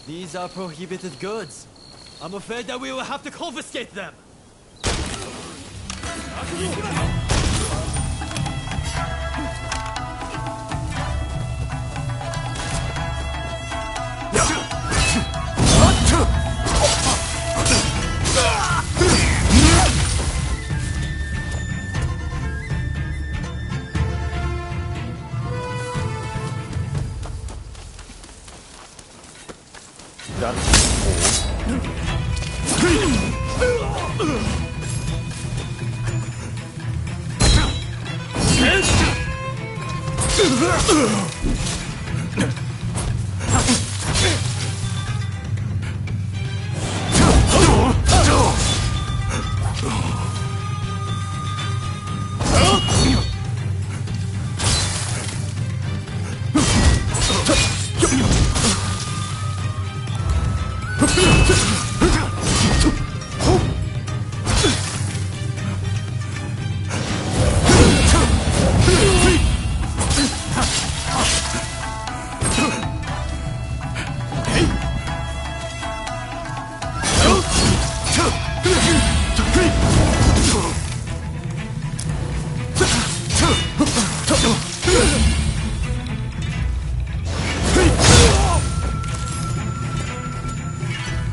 These are prohibited goods. I'm afraid that we will have to confiscate them.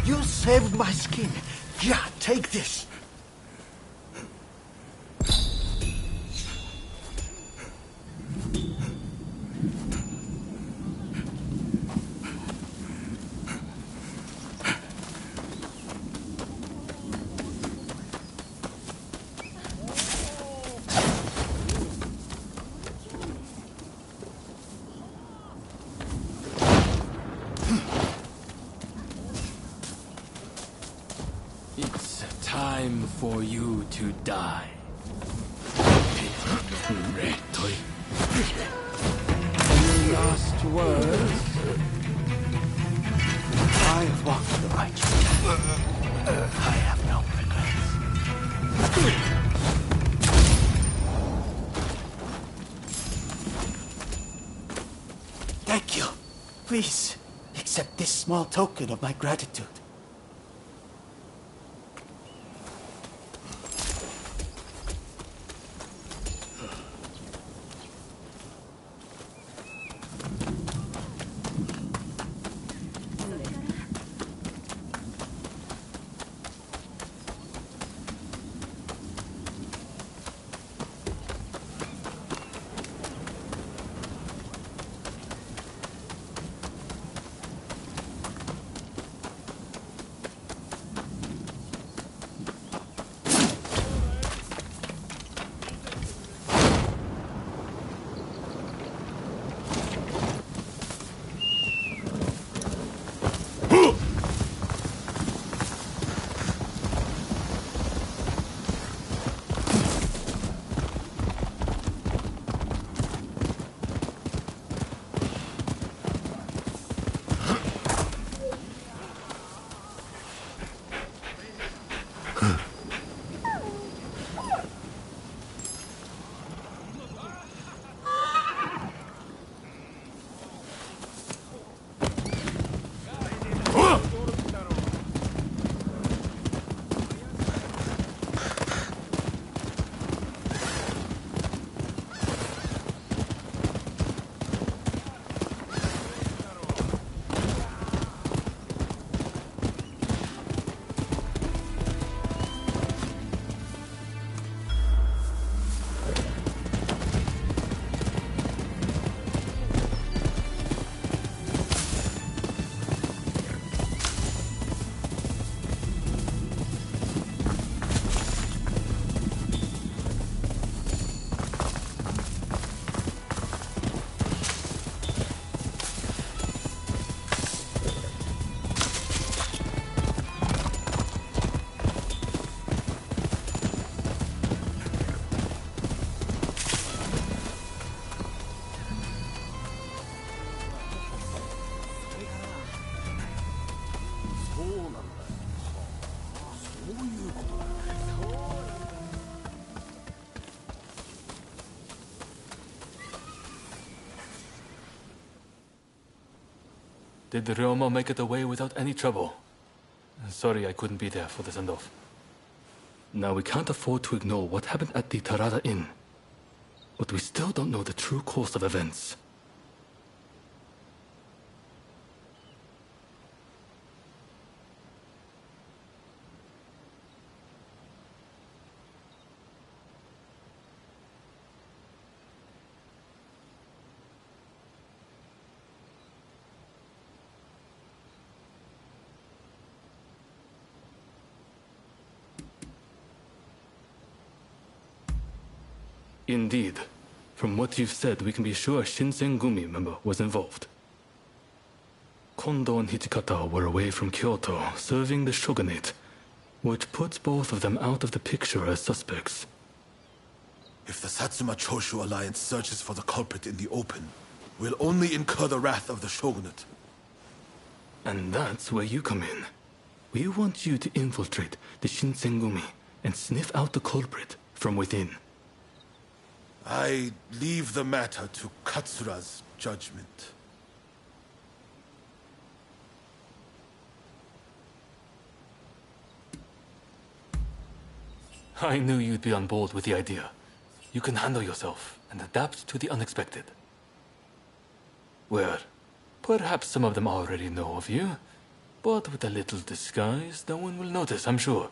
You saved my skin. Yeah, take this. It's time for you to die. Any last words? I walk the righteous path. I have no regrets. Thank you. Please, accept this small token of my gratitude. Did the Ryoma make it away without any trouble? Sorry I couldn't be there for the send-off. Now we can't afford to ignore what happened at the Tarada Inn. But we still don't know the true course of events. Indeed. From what you've said, we can be sure a Shinsengumi member was involved. Kondo and Hichikata were away from Kyoto, serving the Shogunate, which puts both of them out of the picture as suspects. If the Satsuma Choshu alliance searches for the culprit in the open, we'll only incur the wrath of the Shogunate. And that's where you come in. We want you to infiltrate the Shinsengumi and sniff out the culprit from within. I leave the matter to Katsura's judgment. I knew you'd be on board with the idea. You can handle yourself and adapt to the unexpected. Well, perhaps some of them already know of you, but with a little disguise, no one will notice, I'm sure.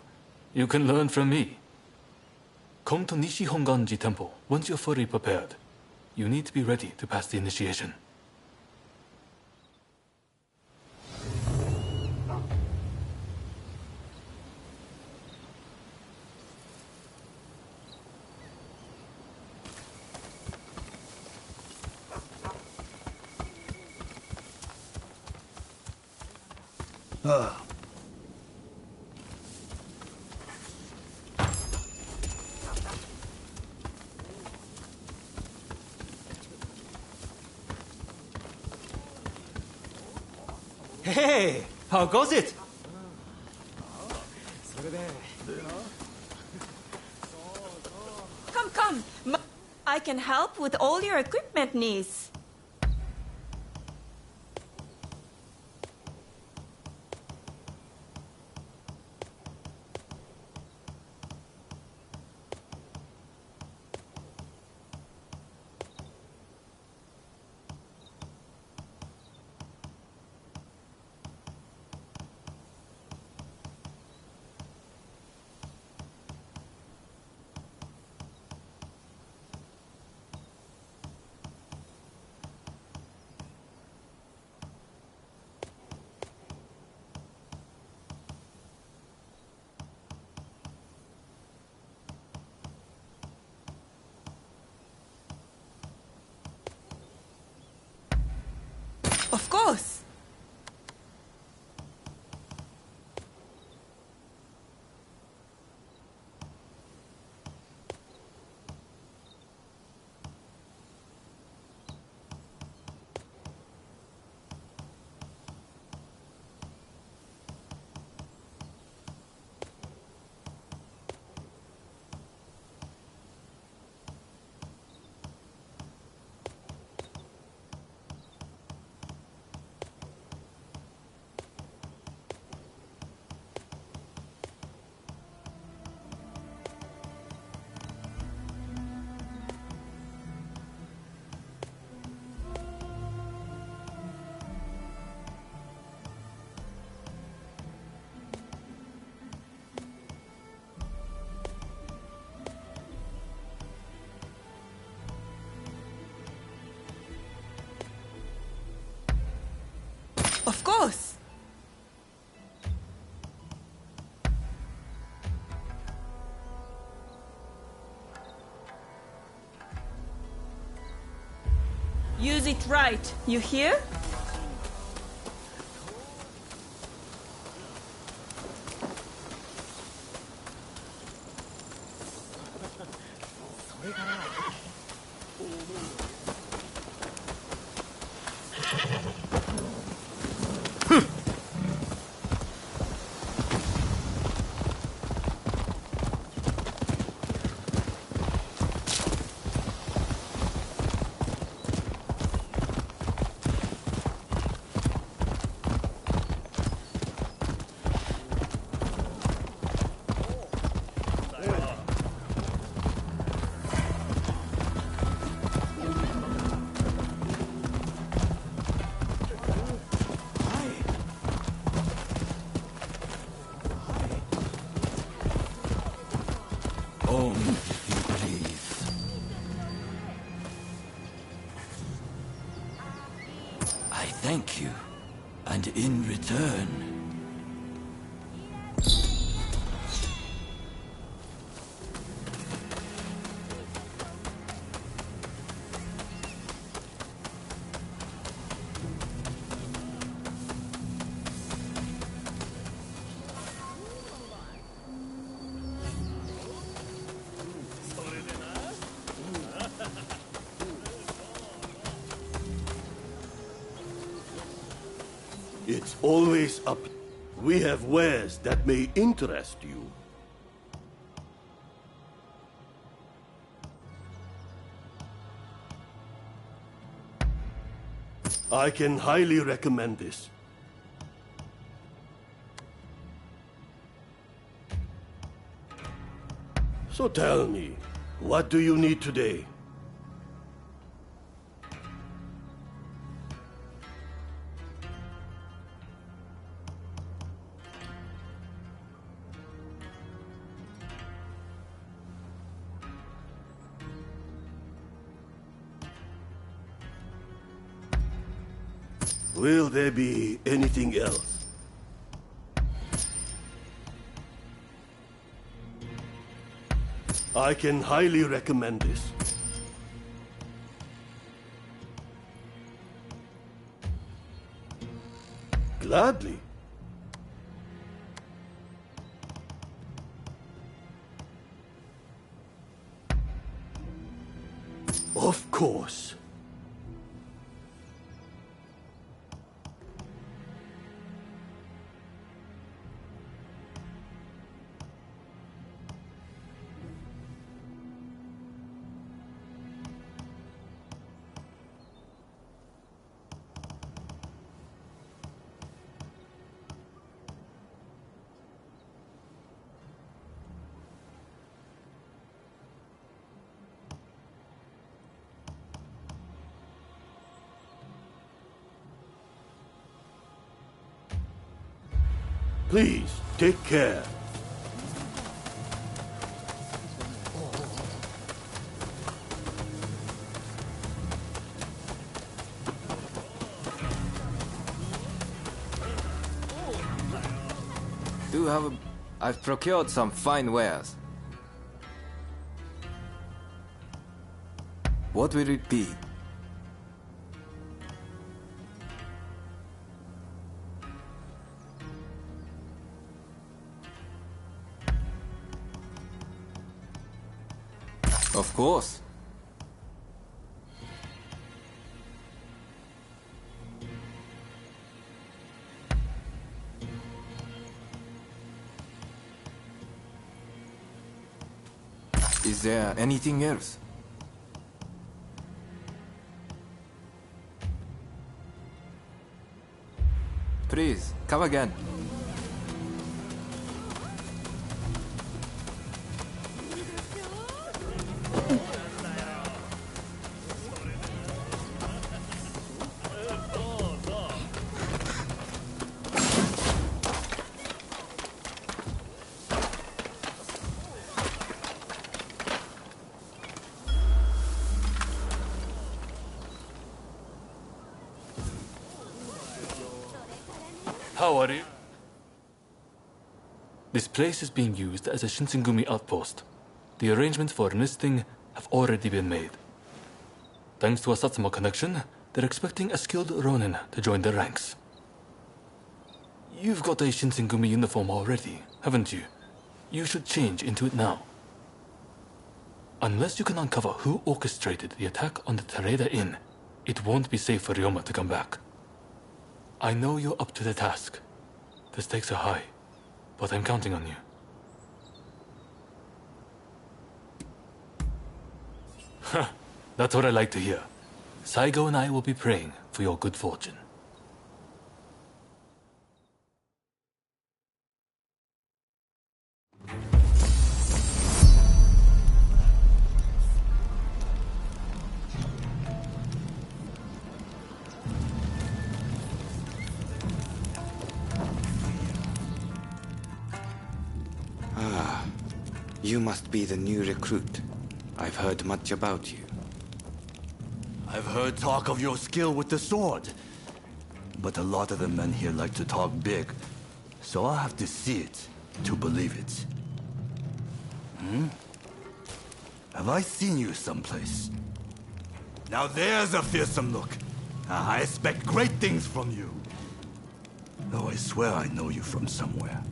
You can learn from me. Come to Nishi Honganji Temple once you're fully prepared. You need to be ready to pass the initiation. Hey, how goes it? Come. I can help with all your equipment needs. Of course. Of course. Use it right, you hear? And in return... It's always up. We have wares that may interest you. I can highly recommend this. So tell me, what do you need today? Will there be anything else? I can highly recommend this. Gladly. Of course. Please, take care. I've procured some fine wares. What will it be? Of course. Is there anything else? Please, come again. How are you? This place is being used as a Shinsengumi outpost. The arrangements for enlisting have already been made. Thanks to a Satsuma connection, they're expecting a skilled Ronin to join their ranks. You've got a Shinsengumi uniform already, haven't you? You should change into it now. Unless you can uncover who orchestrated the attack on the Tereda Inn, it won't be safe for Ryoma to come back. I know you're up to the task. The stakes are high, but I'm counting on you. That's what I like to hear. Saigo and I will be praying for your good fortune. You must be the new recruit. I've heard much about you. I've heard talk of your skill with the sword. but a lot of the men here like to talk big. So I'll have to see it to believe it. Have I seen you someplace? Now there's a fearsome look. I expect great things from you. Though I swear I know you from somewhere.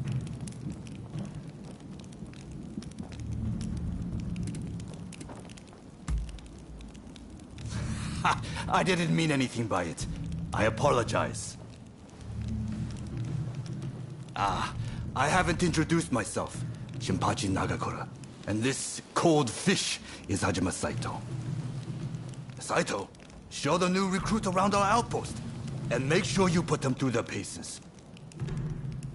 Ha! I didn't mean anything by it. I apologize. I haven't introduced myself. Shinpachi Nagakura. And this cold fish is Hajime Saito. Saito, show the new recruit around our outpost. And make sure you put them through their paces.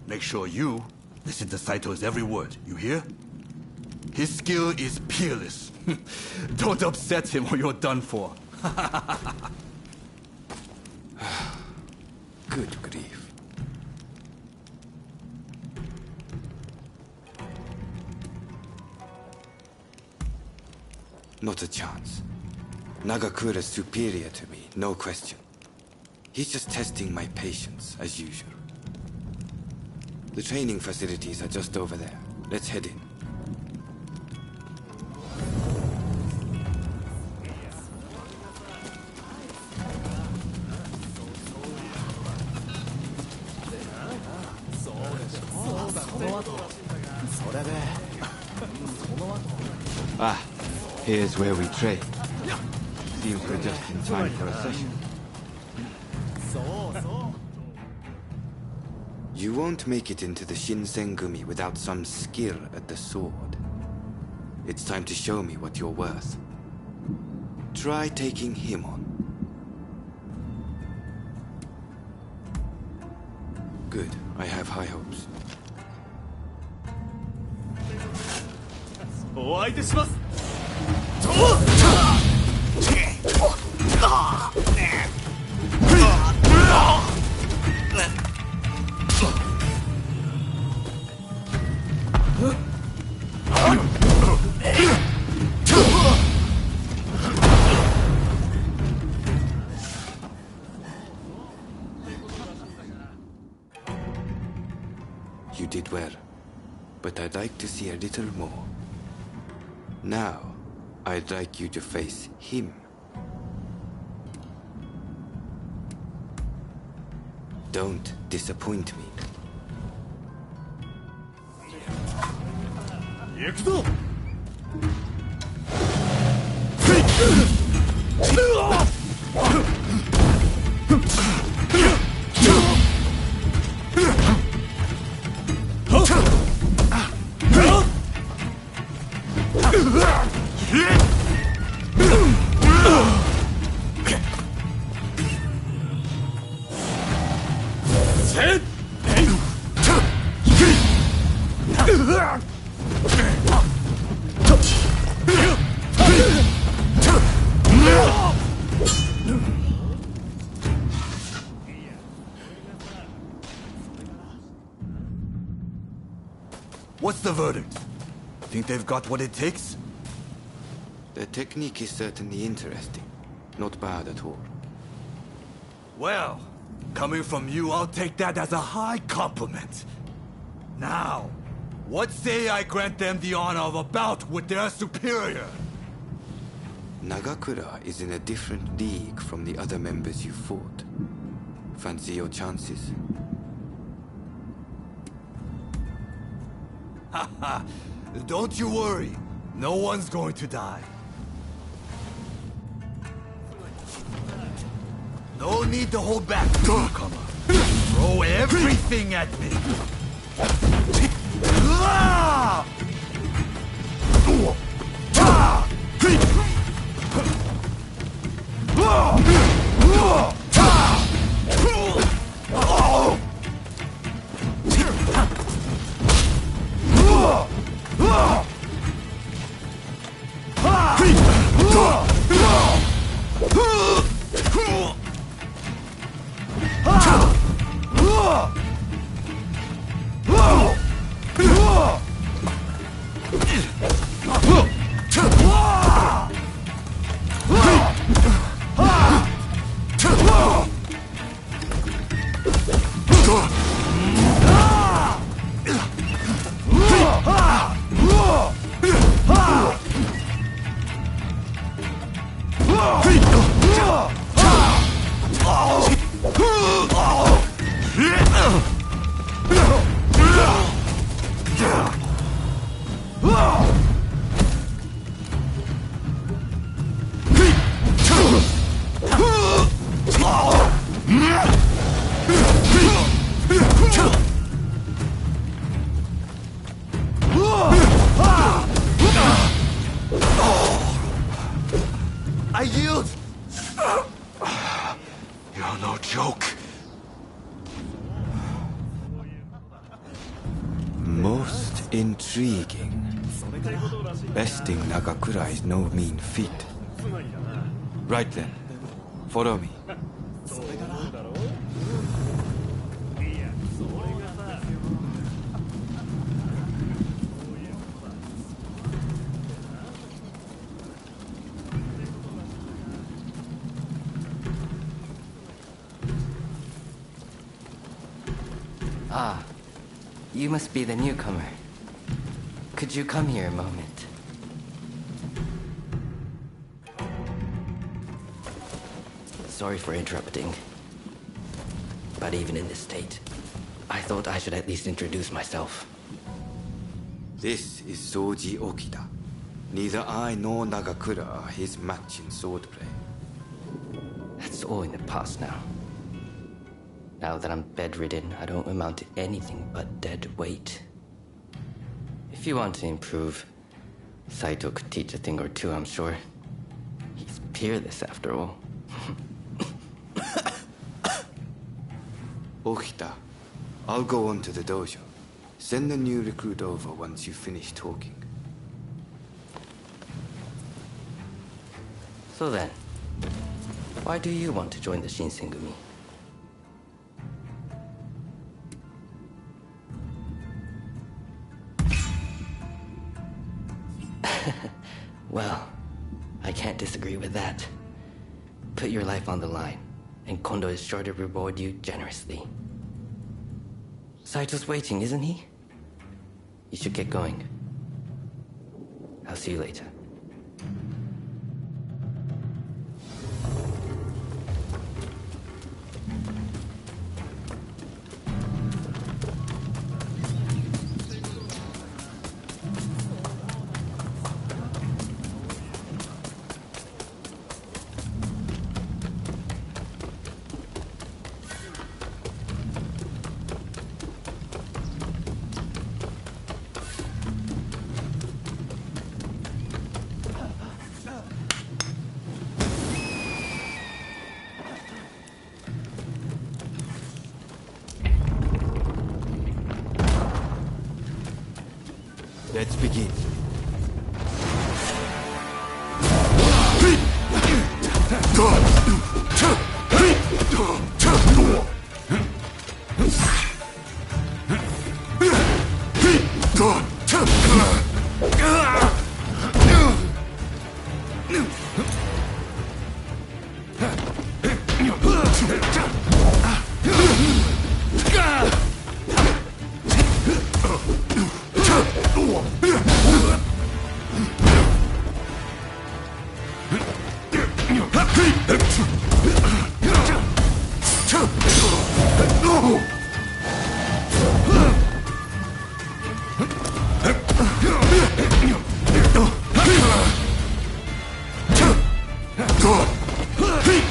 Make sure you listen to Saito's every word, you hear? His skill is peerless. Don't upset him or you're done for. Good grief. Not a chance. Nagakura's superior to me, no question. He's just testing my patience, as usual. The training facilities are just over there. Let's head in. Here's where we train. Seems we're just in time for a session. You won't make it into the Shinsengumi without some skill at the sword. It's time to show me what you're worth. Try taking him on. Good. I have high hopes. お相手します。 You did well, but I'd like to see a little more. Now, I'd like you to face him. Don't disappoint me. 行くぞ。 What's the verdict? Think they've got what it takes? The technique is certainly interesting. Not bad at all. Well, coming from you, I'll take that as a high compliment. Now, what say I grant them the honor of a bout with their superior? Nagakura is in a different league from the other members you fought. Fancy your chances? Haha, don't you worry. No one's going to die. No need to hold back, newcomer. Throw everything at me. I yield! You're no joke. Most intriguing. Besting Nagakura is no mean feat. Right then, follow me. Ah, you must be the newcomer. Could you come here a moment? Sorry for interrupting. But even in this state, I thought I should at least introduce myself. This is Soji Okita. Neither I nor Nagakura are his match in swordplay. That's all in the past now. Now that I'm bedridden, I don't amount to anything but dead weight. If you want to improve, Saito could teach a thing or two, I'm sure. He's peerless after all. Okita, I'll go on to the dojo. Send the new recruit over once you finish talking. So then, why do you want to join the Shinsengumi? Well, I can't disagree with that. Put your life on the line, and Kondo is sure to reward you generously. Saito's waiting, isn't he? You should get going. I'll see you later. Let's begin.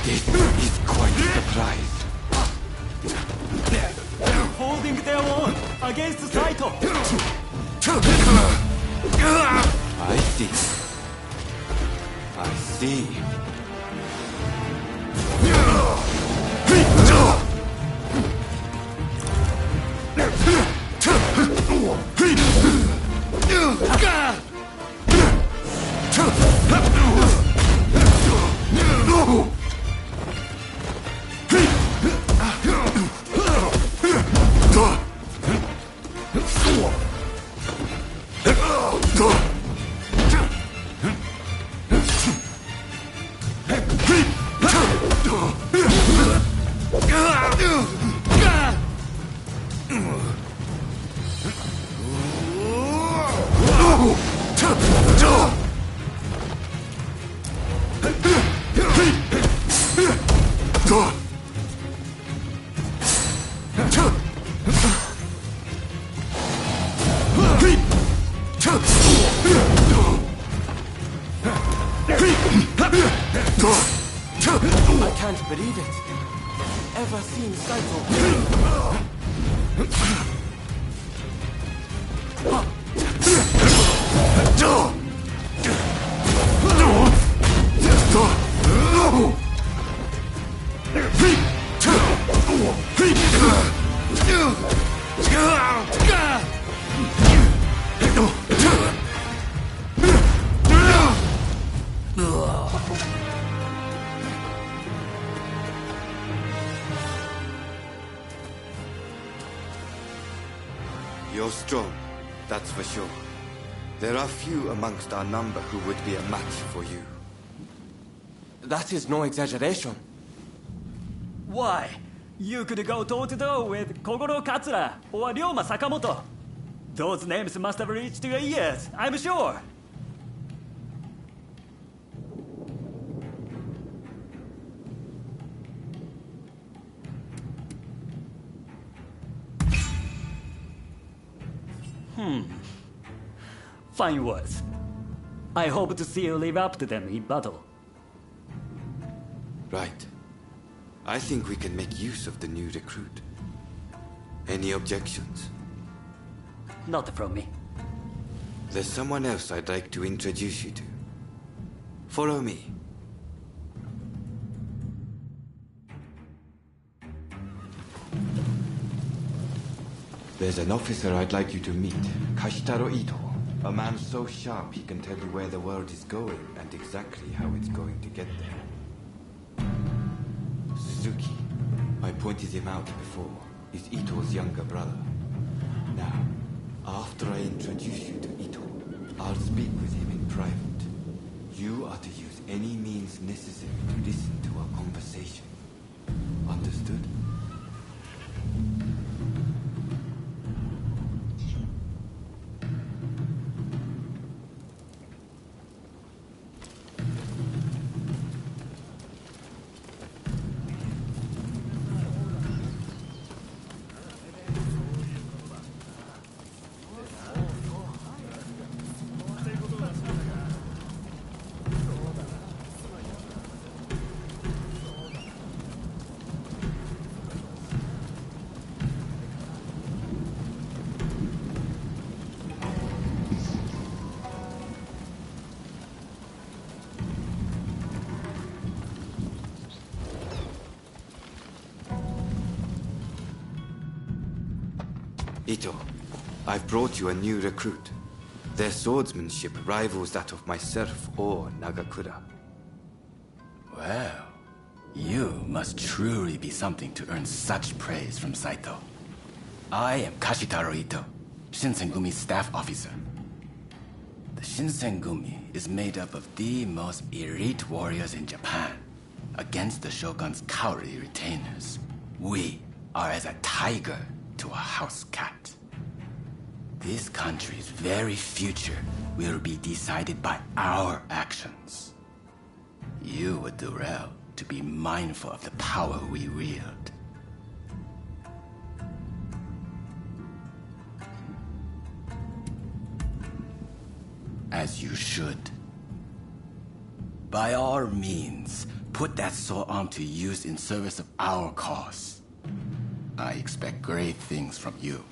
This is quite a surprise. Holding their own against Saito. I see. I see. You're strong, that's for sure. There are few amongst our number who would be a match for you. That is no exaggeration. Why? You could go toe-to-toe with Kogoro Katsura or Ryoma Sakamoto. Those names must have reached your ears, I'm sure. Fine words. I hope to see you live up to them in battle. Right. I think we can make use of the new recruit. Any objections? Not from me. There's someone else I'd like to introduce you to. Follow me. There's an officer I'd like you to meet, Kashitaro Ito. A man so sharp he can tell you where the world is going and exactly how it's going to get there. Suzuki, I pointed him out before, is Ito's younger brother. Now, after I introduce you to Ito, I'll speak with him in private. You are to use any means necessary to listen to our conversation. Understood? Ito, I've brought you a new recruit. Their swordsmanship rivals that of myself or Nagakura. Well, you must truly be something to earn such praise from Saito. I am Kashitaro Ito, Shinsengumi's staff officer. The Shinsengumi is made up of the most elite warriors in Japan. Against the Shogun's cowardly retainers, we are as a tiger to a house cat. This country's very future will be decided by our actions. You would do well to be mindful of the power we wield. As you should. By all means, put that sword arm to use in service of our cause. I expect great things from you.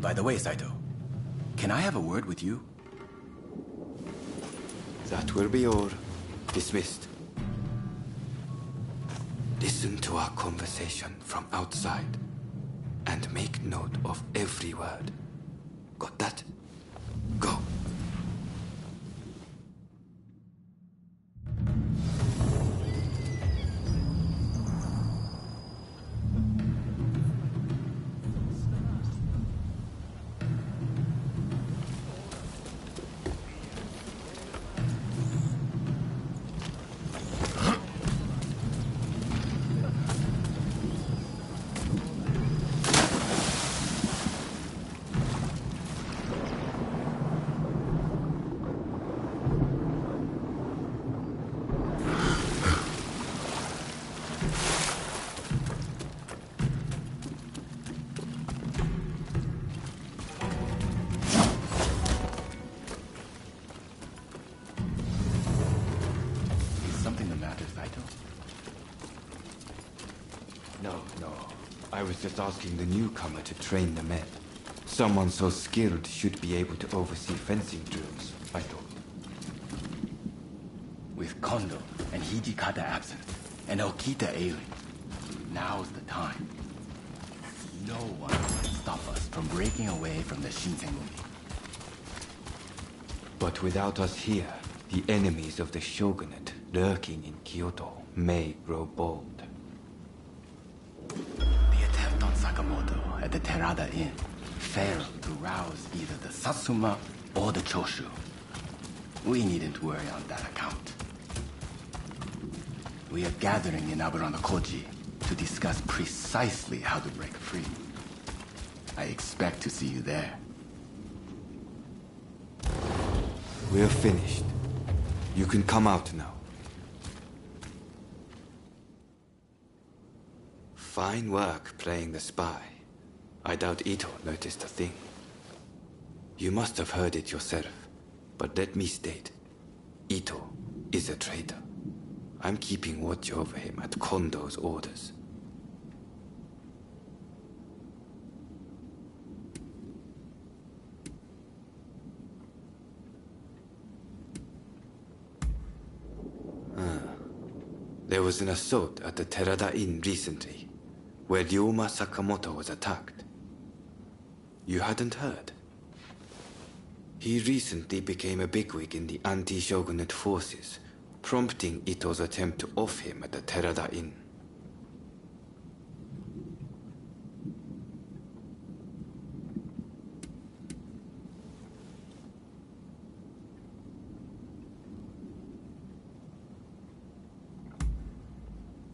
By the way, Saito, can I have a word with you? That will be all. Dismissed. Listen to our conversation from outside and make note of every word. Got that? Go. No. I was just asking the newcomer to train the men. Someone so skilled should be able to oversee fencing drills, I thought. With Kondo and Hijikata absent, and Okita ailing, now's the time. one can stop us from breaking away from the Shinsengumi. But without us here, the enemies of the Shogunate lurking in Kyoto may grow bold. The attempt on Sakamoto at the Terada Inn failed to rouse either the Satsuma or the Choshu. We needn't worry on that account. We are gathering in Aburano-Koji to discuss precisely how to break free. I expect to see you there. We're finished. You can come out now. Fine work playing the spy. I doubt Ito noticed a thing. You must have heard it yourself, but let me state, Ito is a traitor. I'm keeping watch over him at Kondo's orders. There was an assault at the Terada Inn recently, where Ryoma Sakamoto was attacked. You hadn't heard? He recently became a bigwig in the anti-Shogunate forces, prompting Ito's attempt to off him at the Terada Inn.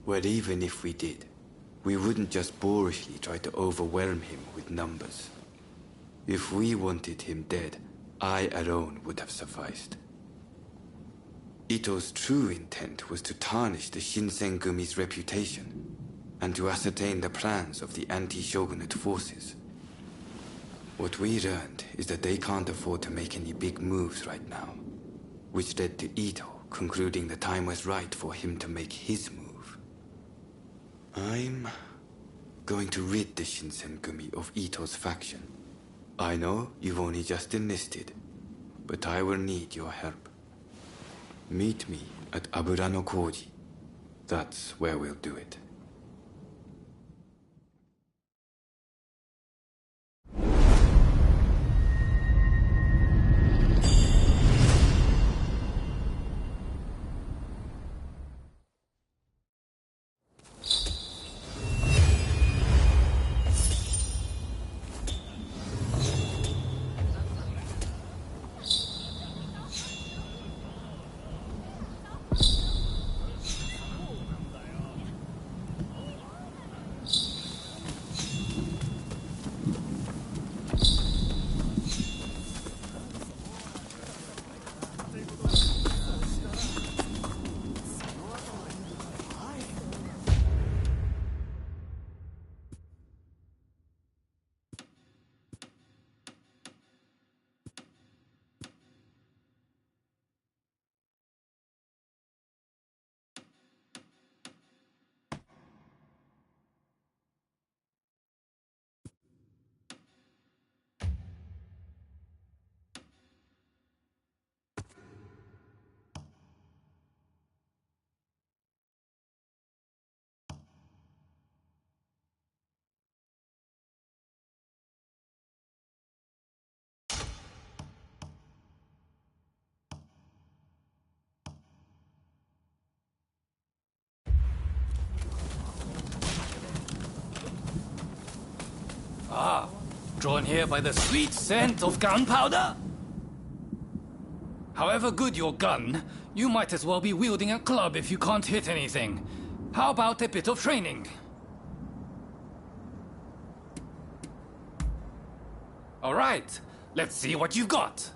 Well, even if we did, we wouldn't just boorishly try to overwhelm him with numbers. If we wanted him dead, I alone would have sufficed. Ito's true intent was to tarnish the Shinsengumi's reputation, and to ascertain the plans of the anti-Shogunate forces. What we learned is that they can't afford to make any big moves right now, which led to Ito concluding the time was right for him to make his move. I'm going to rid the Shinsengumi of Ito's faction. I know you've only just enlisted, but I will need your help. Meet me at Aburano-Koji. That's where we'll do it. Drawn here by the sweet scent of gunpowder? However good your gun, you might as well be wielding a club if you can't hit anything. How about a bit of training? All right, let's see what you've got.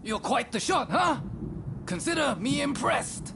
You're quite the shot, huh? Consider me impressed.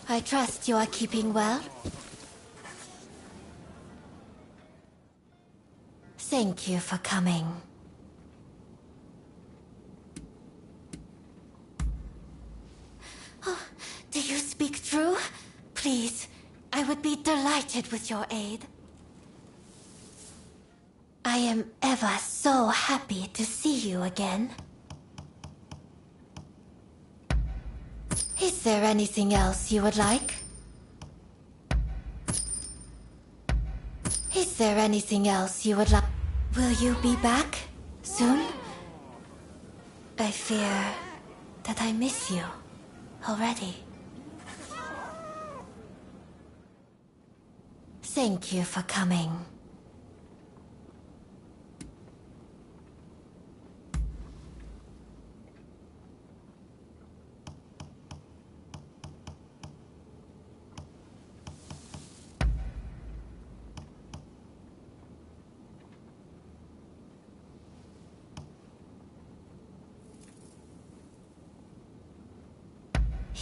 I trust you are keeping well. Thank you for coming. Oh, do you speak true? Please, I would be delighted with your aid. I am ever so happy to see you again. Is there anything else you would like? Is there anything else you would like? Will you be back soon? I fear that I miss you already. Thank you for coming.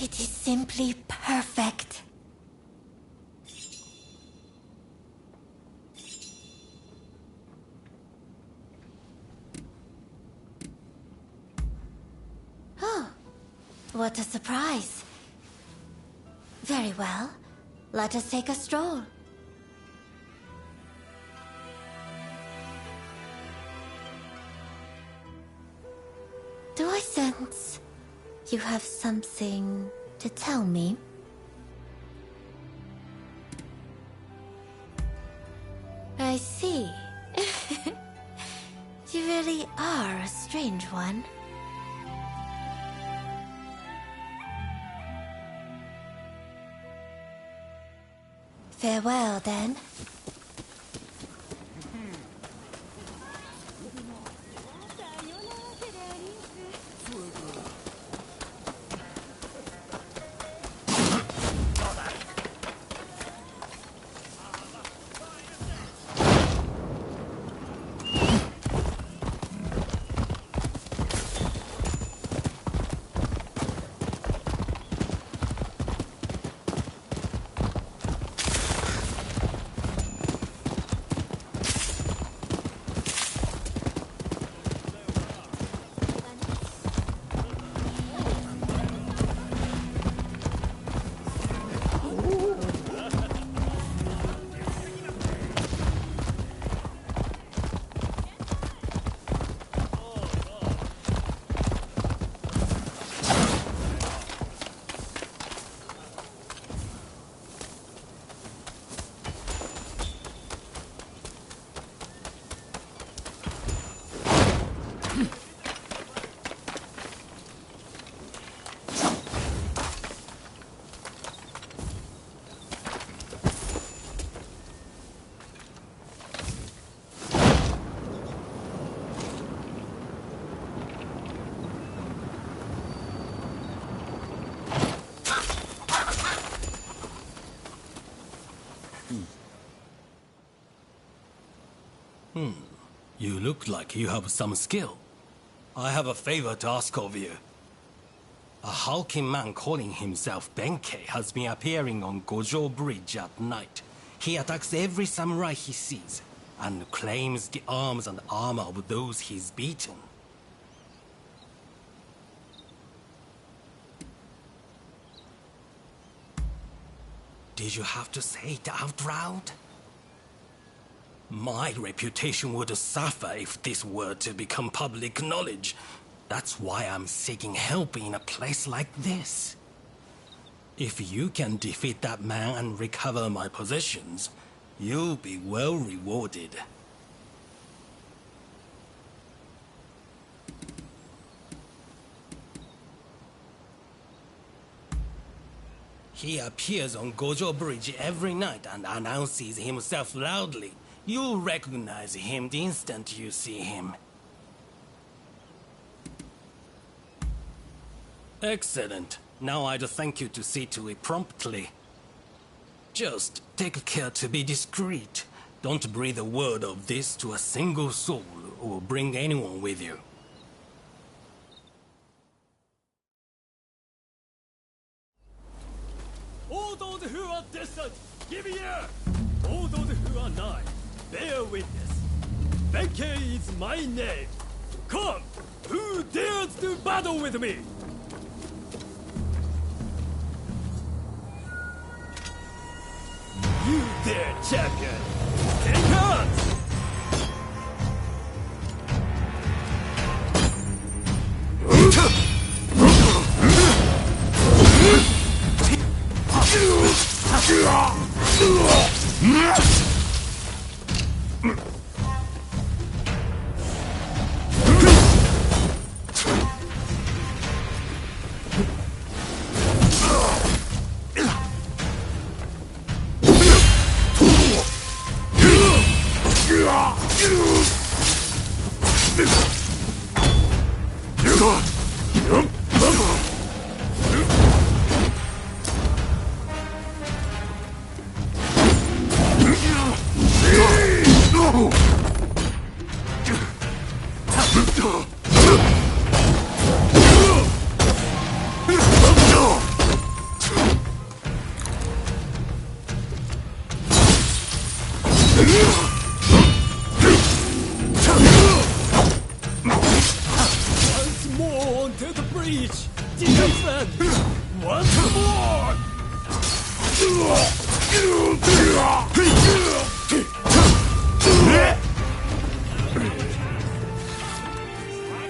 It is simply perfect. Oh, what a surprise. Very well. Let us take a stroll. Do I sense you have something to tell me? I see. You really are a strange one. Farewell, then. You look like you have some skill. I have a favor to ask of you. A hulking man calling himself Benkei has been appearing on Gojo Bridge at night. He attacks every samurai he sees, and claims the arms and armor of those he's beaten. Did you have to say it out loud? My reputation would suffer if this were to become public knowledge. That's why I'm seeking help in a place like this. If you can defeat that man and recover my possessions, you'll be well rewarded. He appears on Gojo Bridge every night and announces himself loudly. You'll recognize him the instant you see him. Excellent. Now I'd thank you to see to it promptly. Just take care to be discreet. Don't breathe a word of this to a single soul or bring anyone with you. All those who are distant, give ear! All those who are nigh, bear witness. Benkei is my name. Come, who dares to battle with me? You there, champion! Take hands! Once more onto the breach! Dear friend! Once more!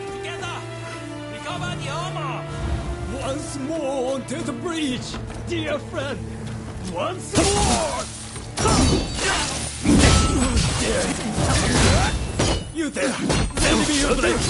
Together! Recover the armor! Once more onto the breach! Dear friend! Once more! You there! Lend me your blade!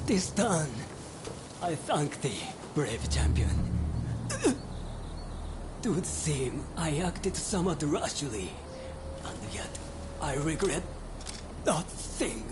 This done, I thank thee, brave champion. It would seem I acted somewhat rashly, and yet I regret nothing.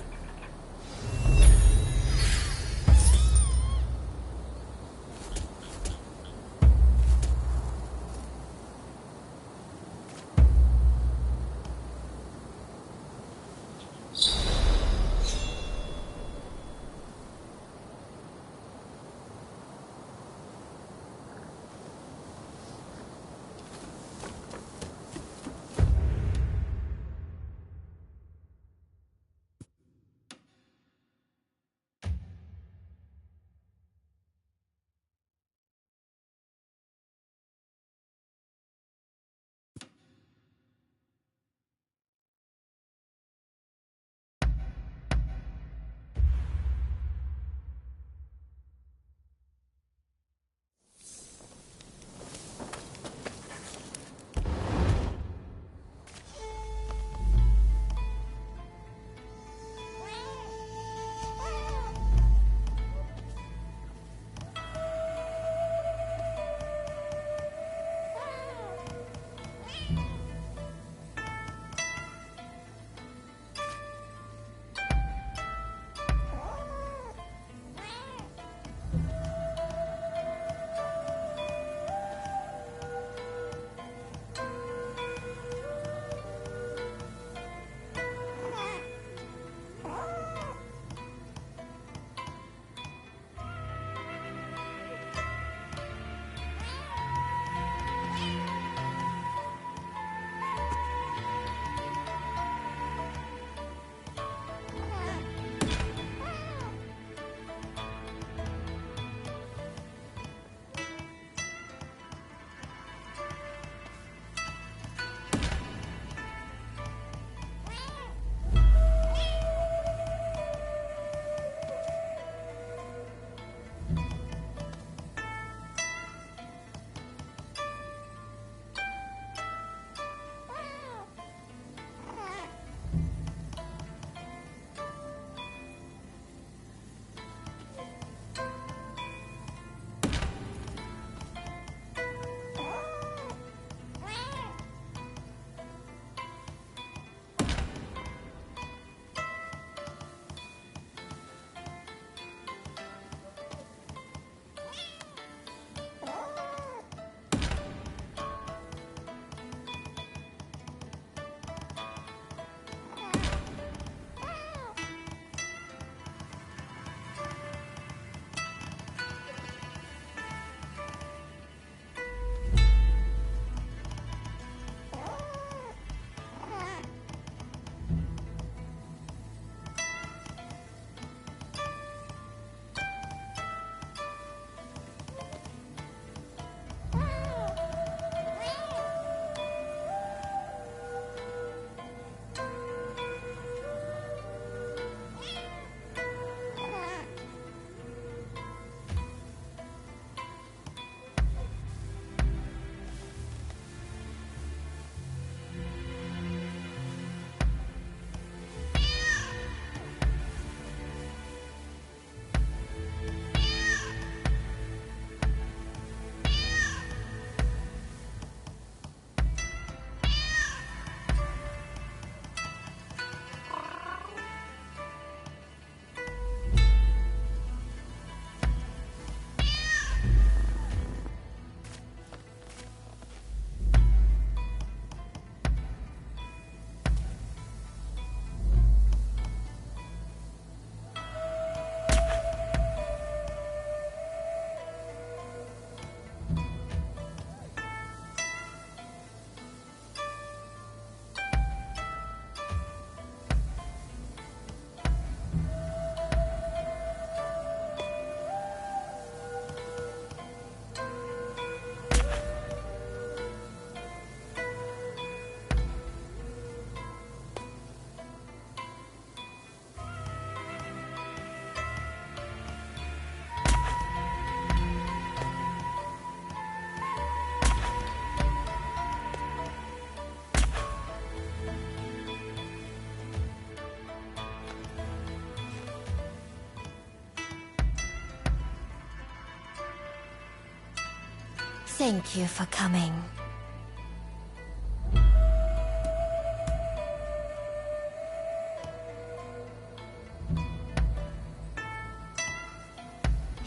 Thank you for coming.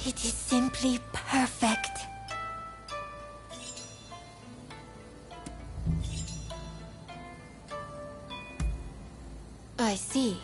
It is simply perfect. I see.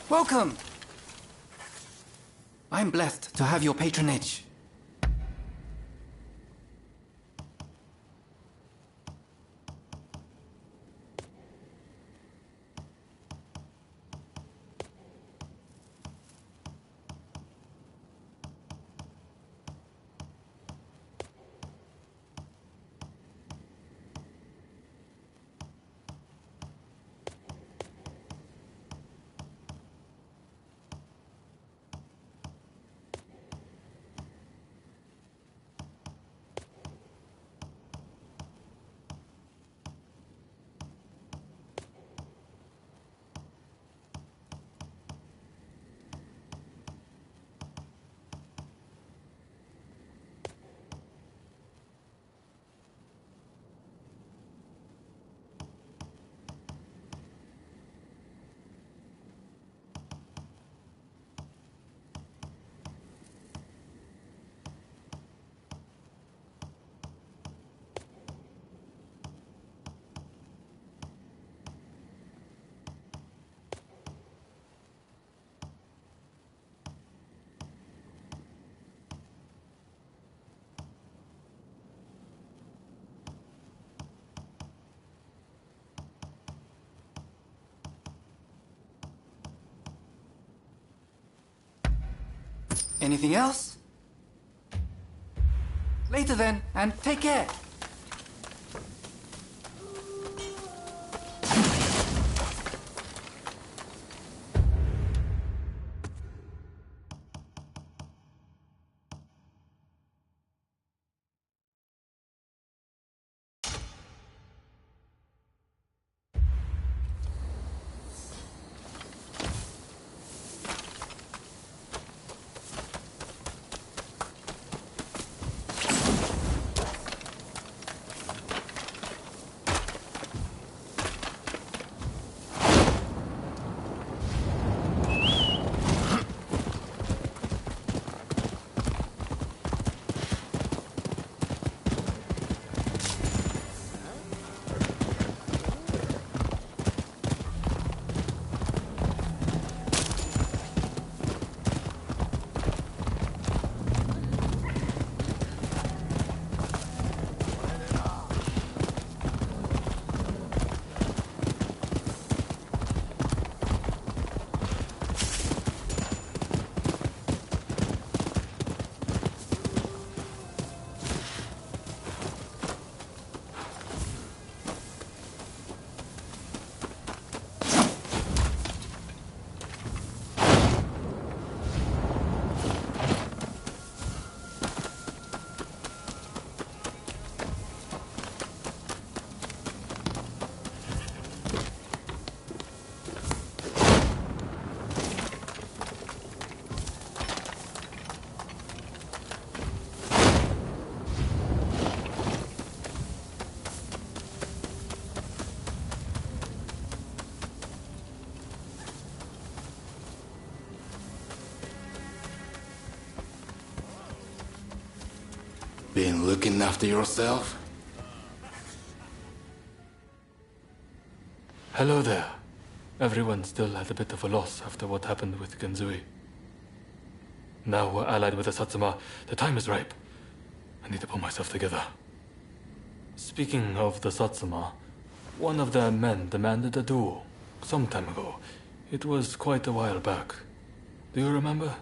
Welcome! I'm blessed to have your patronage. Anything else? Later then, and take care. Been looking after yourself? Hello there. Everyone still had a bit of a loss after what happened with Genzui. Now we're allied with the Satsuma. The time is ripe. I need to pull myself together. Speaking of the Satsuma, one of their men demanded a duel some time ago. It was quite a while back. Do you remember?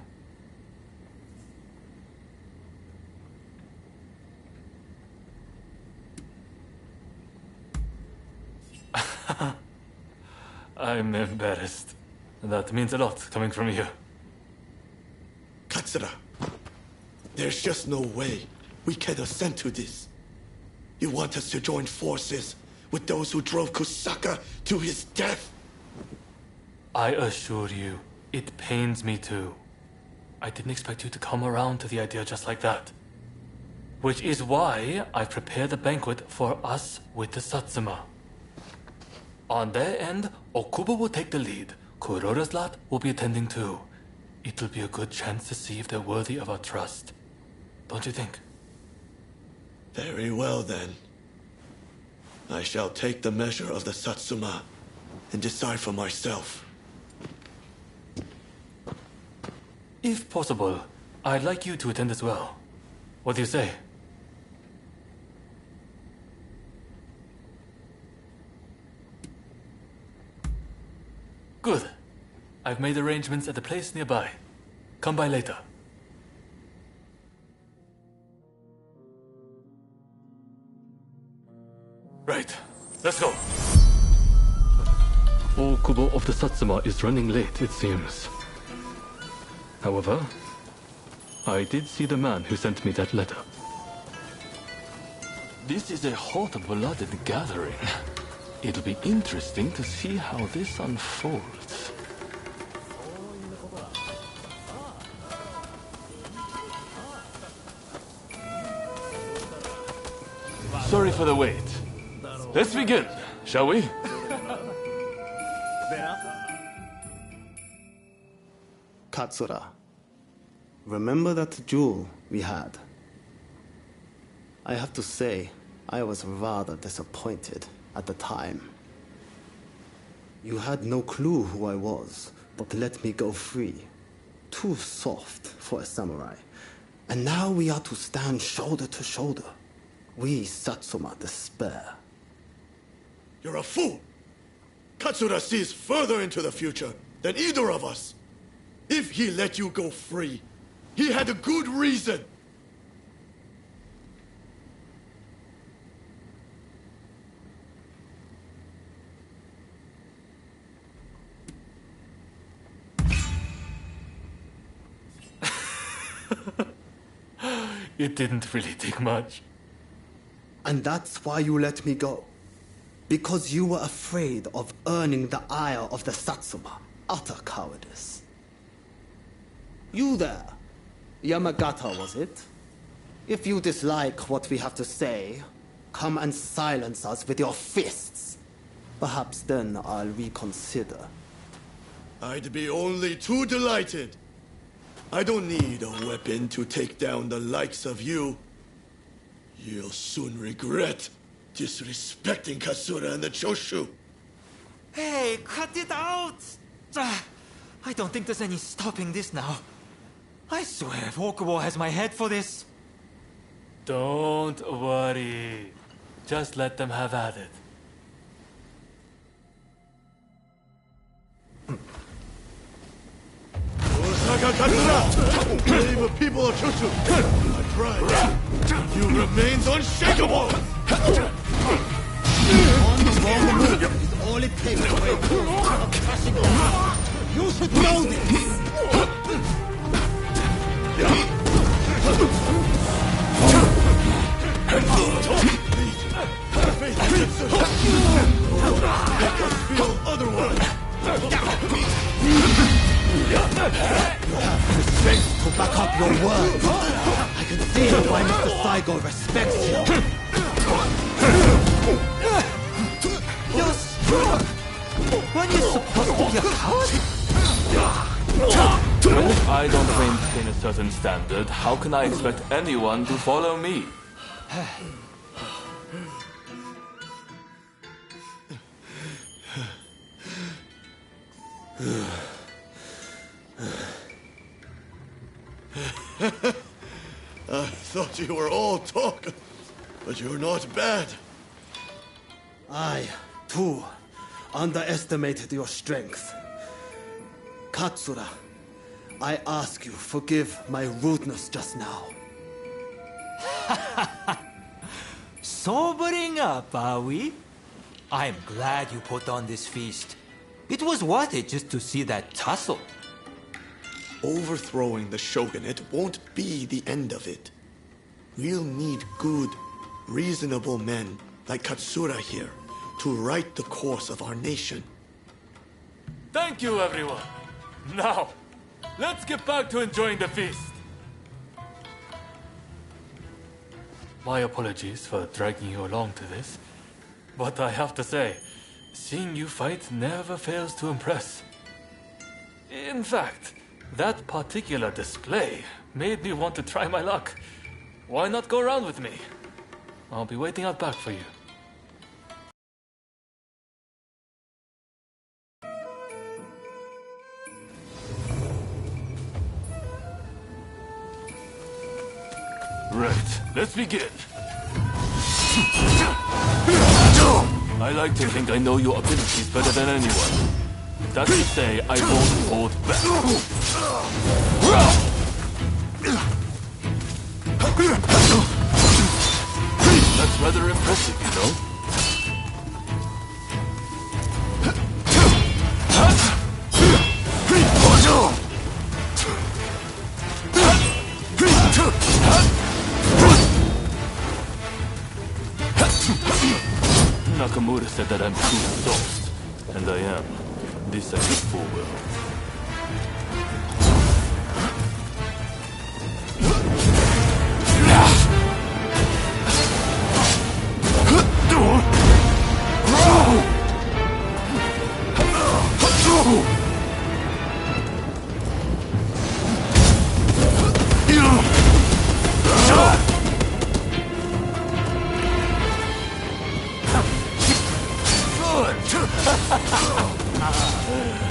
I'm embarrassed. That means a lot coming from you. Katsura, there's just no way we can assent to this. You want us to join forces with those who drove Kusaka to his death? I assure you, it pains me too. I didn't expect you to come around to the idea just like that. Which is why I prepared the banquet for us with the Satsuma. On their end, Okubo will take the lead. Kuroda's lot will be attending too. It'll be a good chance to see if they're worthy of our trust. Don't you think? Very well then. I shall take the measure of the Satsuma and decide for myself. If possible, I'd like you to attend as well. What do you say? Good. I've made arrangements at a place nearby. Come by later. Right. Let's go. Okubo of the Satsuma is running late, it seems. However, I did see the man who sent me that letter. This is a hot-blooded gathering. It'll be interesting to see how this unfolds. Sorry for the wait. Let's begin, shall we? Katsura, remember that duel we had? I have to say, I was rather disappointed at the time. You had no clue who I was, but let me go free. Too soft for a samurai. And now we are to stand shoulder to shoulder. We Satsuma despair. You're a fool! Katsura sees further into the future than either of us. If he let you go free, he had a good reason. It didn't really take much. And that's why you let me go. Because you were afraid of earning the ire of the Satsuma. Utter cowardice. You there. Yamagata, was it? If you dislike what we have to say, come and silence us with your fists. Perhaps then I'll reconsider. I'd be only too delighted. I don't need a weapon to take down the likes of you. You'll soon regret disrespecting Katsura and the Choshu. Hey, cut it out! I don't think there's any stopping this now. I swear, Okubo has my head for this. Don't worry. Just let them have at it. Osaka Katsura! Brave people of Choshu! My pride! You remains unshakable! On the wrong move is all it takes to break through of crashing over. You should know this! Make us feel otherwise! You have the strength to back up your words. I can see why Mr. Saigo respects you. You're strong! When you're supposed to be a coward? If I don't maintain a certain standard, how can I expect anyone to follow me? I thought you were all talk, but you're not bad. I, too, underestimated your strength. Katsura, I ask you, forgive my rudeness just now. Sobering up, are we? I'm glad you put on this feast. It was worth it just to see that tussle. Overthrowing the Shogunate won't be the end of it. We'll need good, reasonable men like Katsura here to right the course of our nation. Thank you, everyone. Now, let's get back to enjoying the feast. My apologies for dragging you along to this, but I have to say, seeing you fight never fails to impress. In fact, that particular display made me want to try my luck. Why not go around with me? I'll be waiting out back for you. Right, let's begin. I like to think I know your abilities better than anyone. That's to say, I won't hold back. That's rather impressive, you know? Nakamura said that I'm too soft, and I am. This I know full well.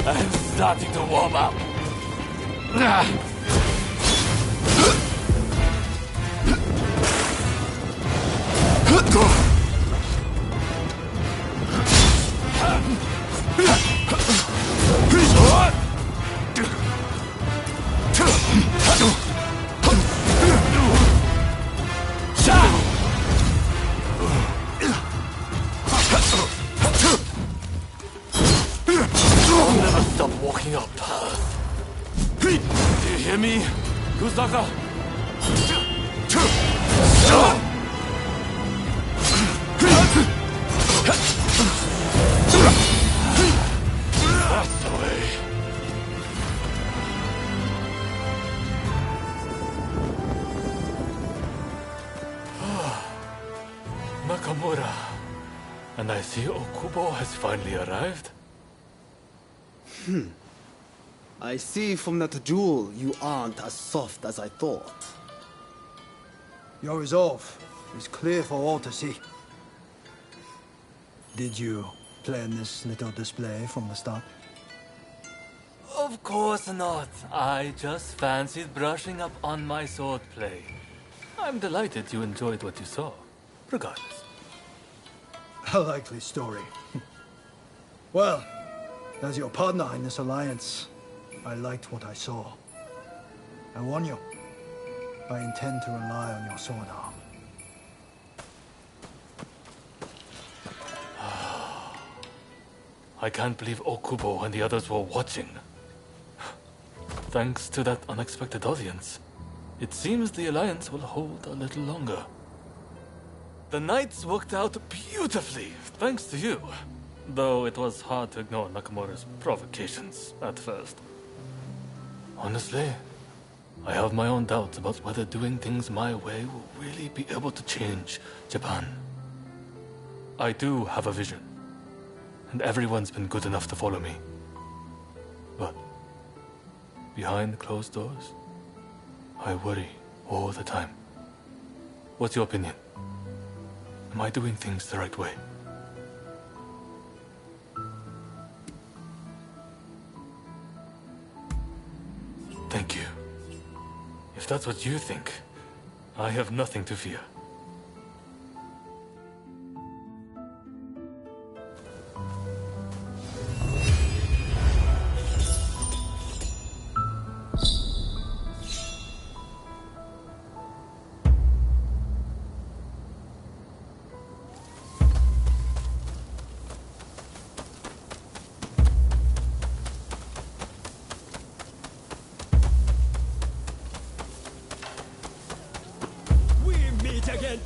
I'm starting to warm up. I'll never stop walking up. Do you hear me, Kusaka? And I see Okubo has finally arrived. I see from that jewel you aren't as soft as I thought. Your resolve is clear for all to see. Did you plan this little display from the start? Of course not. I just fancied brushing up on my swordplay. I'm delighted you enjoyed what you saw, regardless. A likely story. Well, as your partner in this alliance, I liked what I saw. I warn you, I intend to rely on your sword arm. I can't believe Okubo and the others were watching. Thanks to that unexpected audience, it seems the alliance will hold a little longer. The nights worked out beautifully, thanks to you. Though it was hard to ignore Nakamura's provocations at first. Honestly, I have my own doubts about whether doing things my way will really be able to change Japan. I do have a vision, and everyone's been good enough to follow me. But behind closed doors, I worry all the time. What's your opinion? Am I doing things the right way? Thank you. If that's what you think, I have nothing to fear.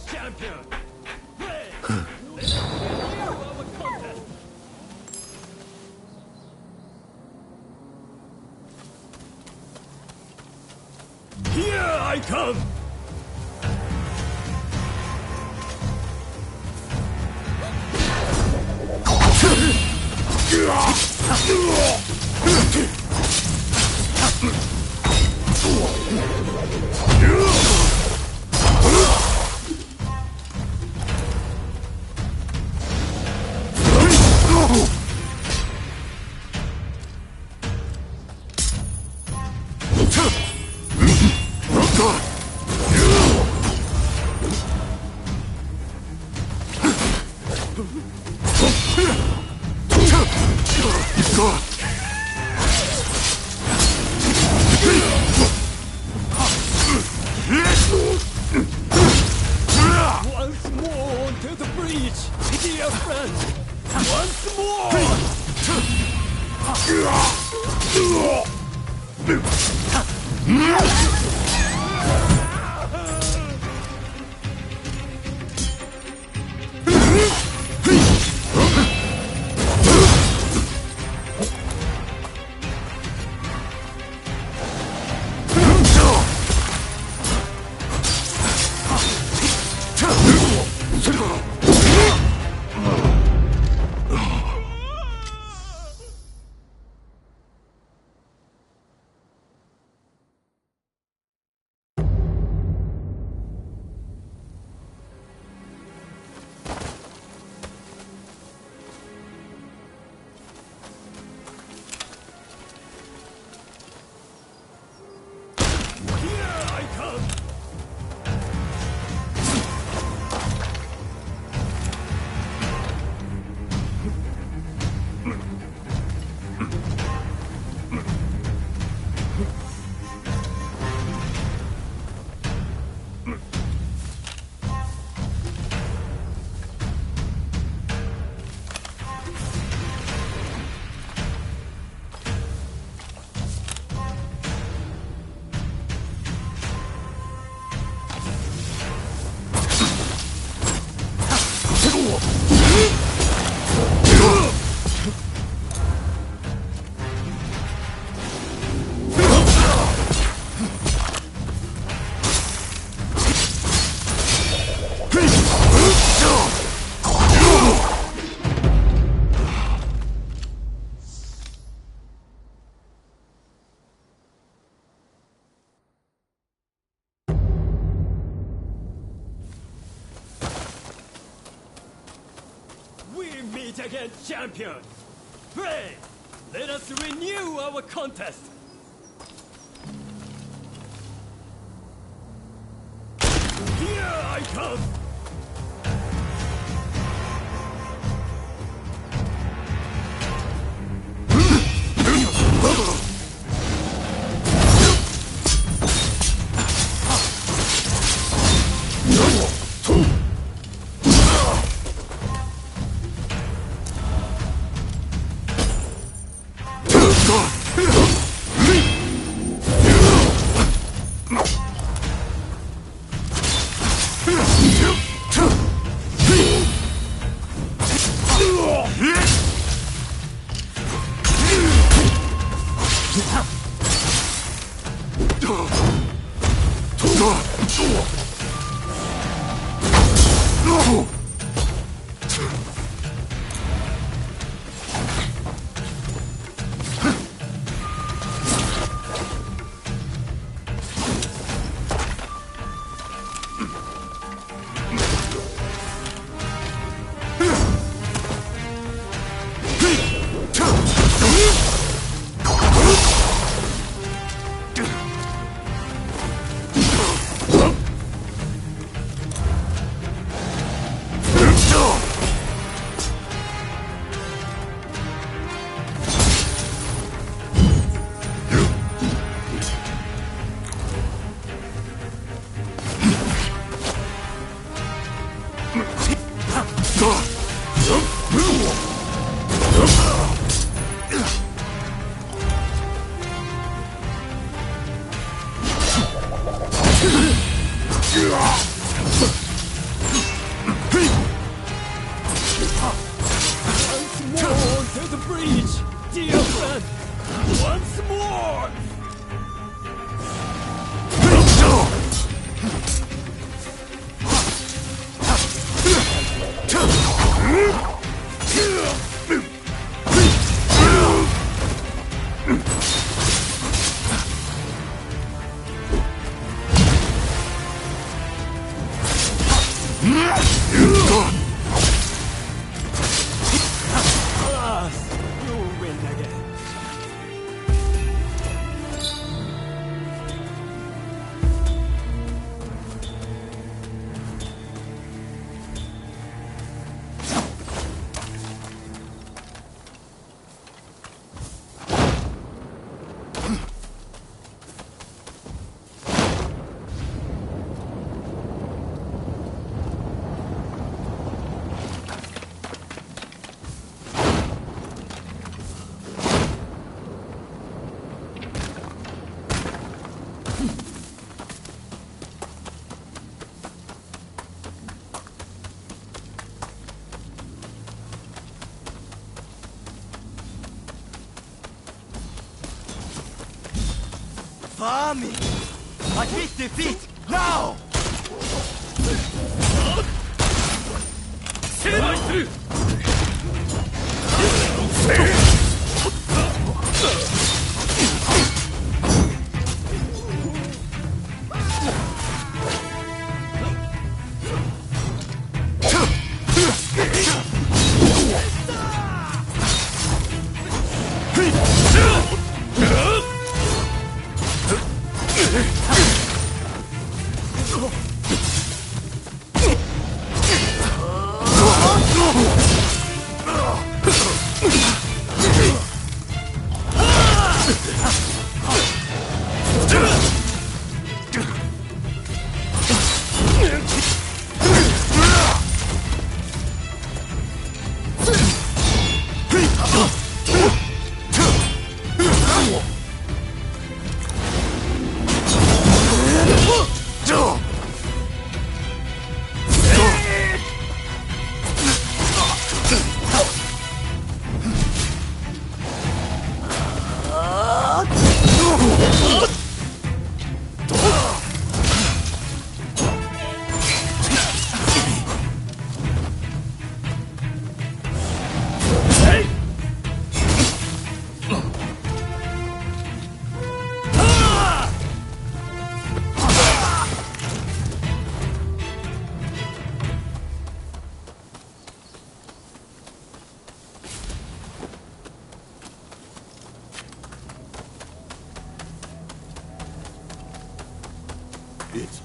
Champion! Let's continue our contest! Here I come! Once more to the breach, dear friend! Once meet again, champion! Pray, let us renew our contest! Here I come! Fami! Admit defeat! Now!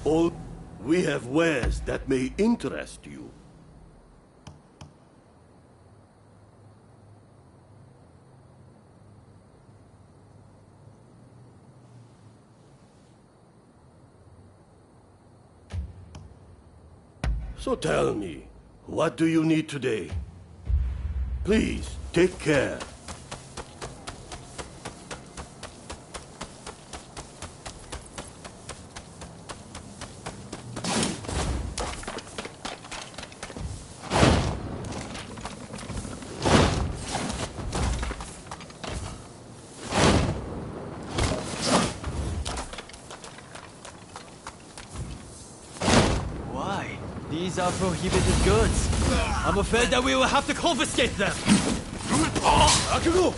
All we have wares that may interest you. So tell me, what do you need today? Please, take care. Why? These are prohibited goods. I'm afraid that we will have to confiscate them. Akugo!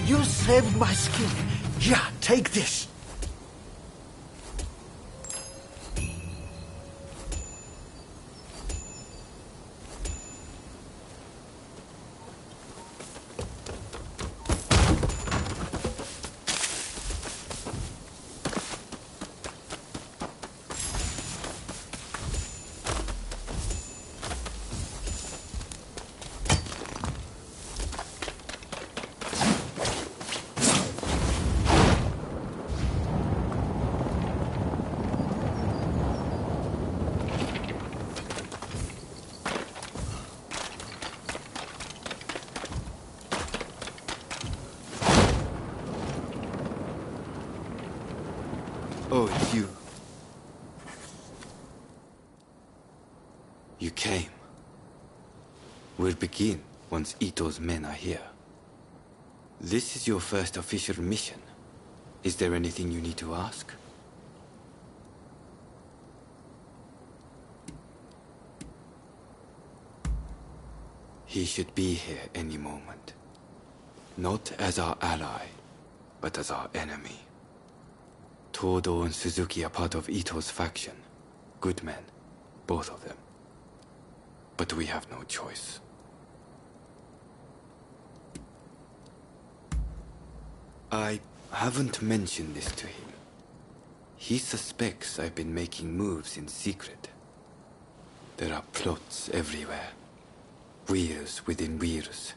You saved my skin. Yeah, take this. Oh, it's you. You came. We'll begin once Ito's men are here. This is your first official mission. Is there anything you need to ask? He should be here any moment. Not as our ally, but as our enemy. Todo and Suzuki are part of Ito's faction. Good men, both of them. But we have no choice. I haven't mentioned this to him. He suspects I've been making moves in secret. There are plots everywhere. Wheels within wheels.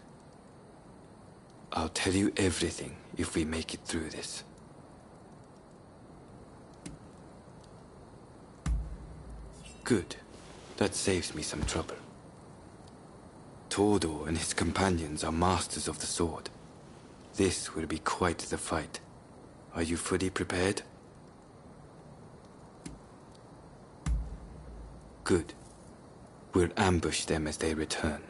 I'll tell you everything if we make it through this. Good. That saves me some trouble. Todo and his companions are masters of the sword. This will be quite the fight. Are you fully prepared? Good. We'll ambush them as they return.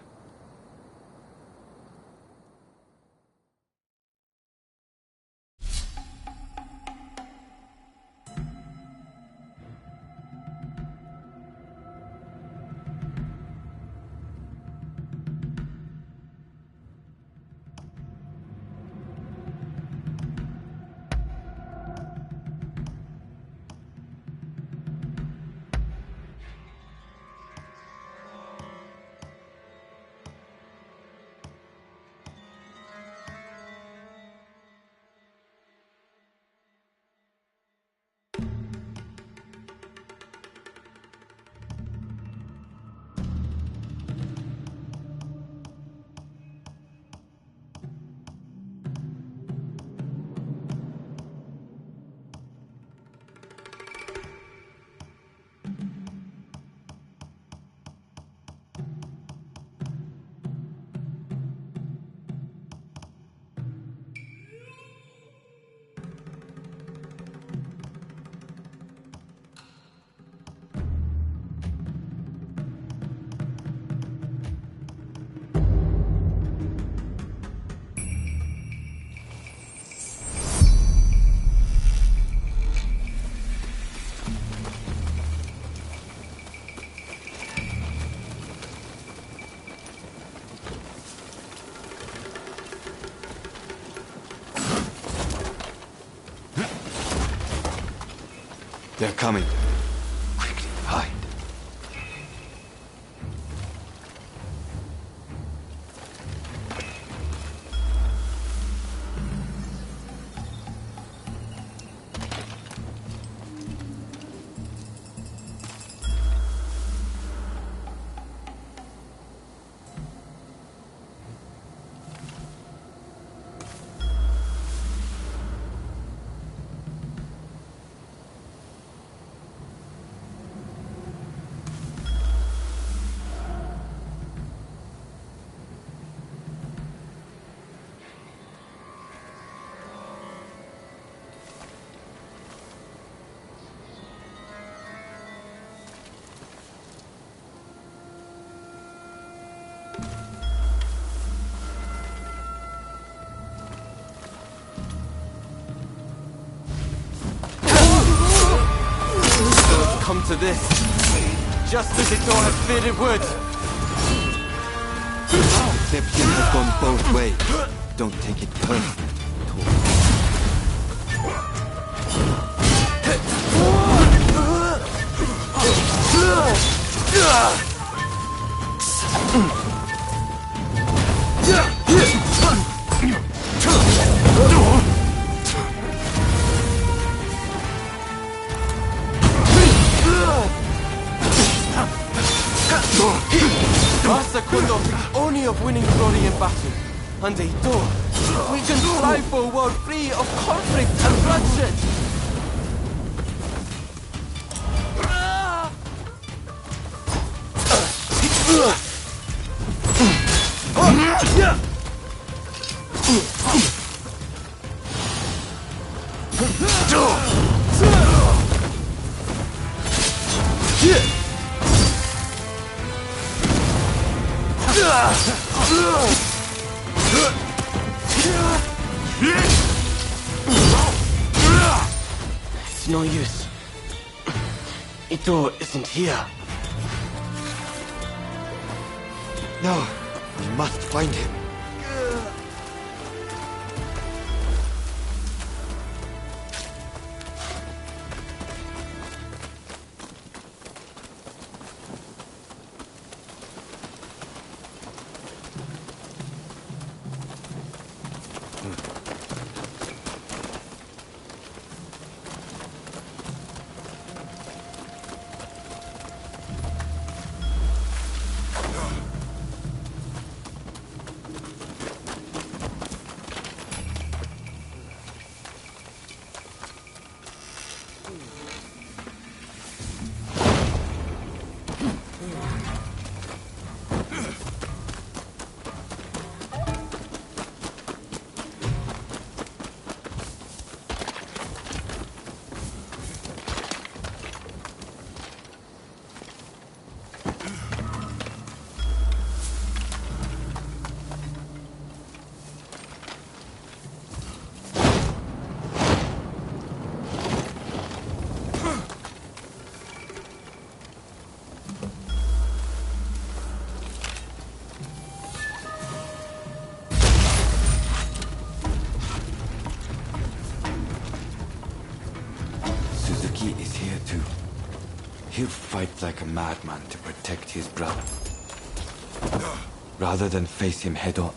They're coming. Quickly, hide. Come to this, just as Ito has feared it would. Deception has gone both ways. Don't take it personally. Masa Kondo thinks only of winning glory in battle. Under Ito, we can strive for a world free of conflict and bloodshed. It's no use. Ito isn't here. No, we must find him. Is here too. He'll fight like a madman to protect his brother. Rather than face him head on,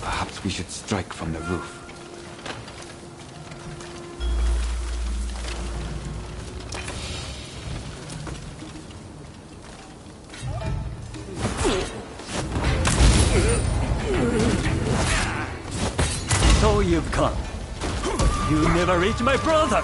perhaps we should strike from the roof. So you've come. You never reach my brother.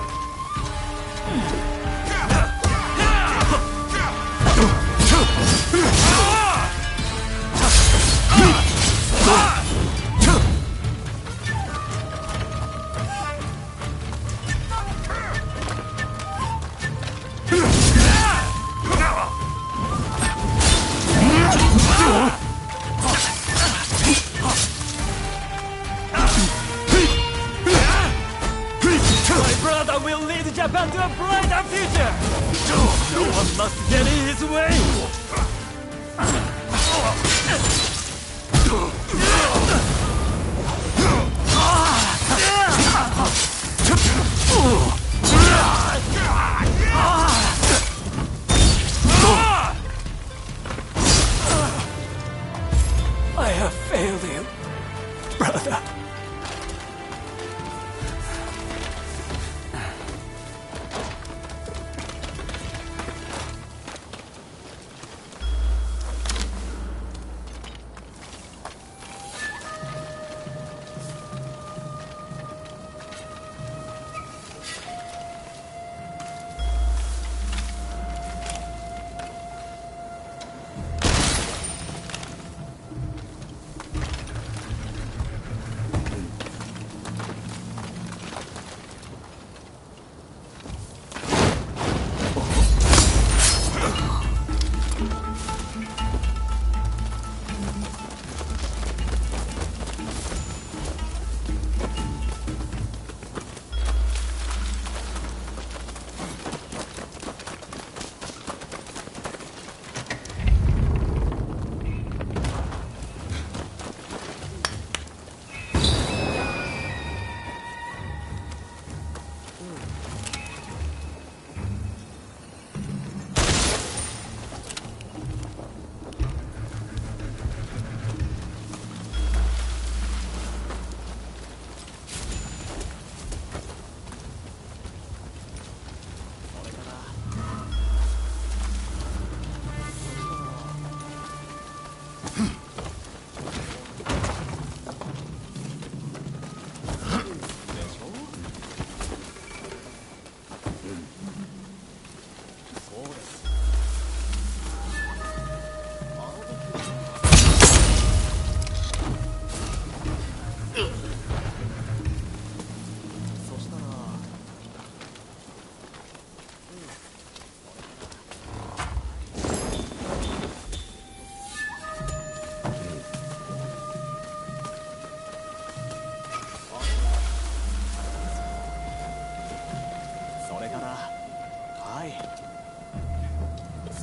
My brother will lead Japan to a brighter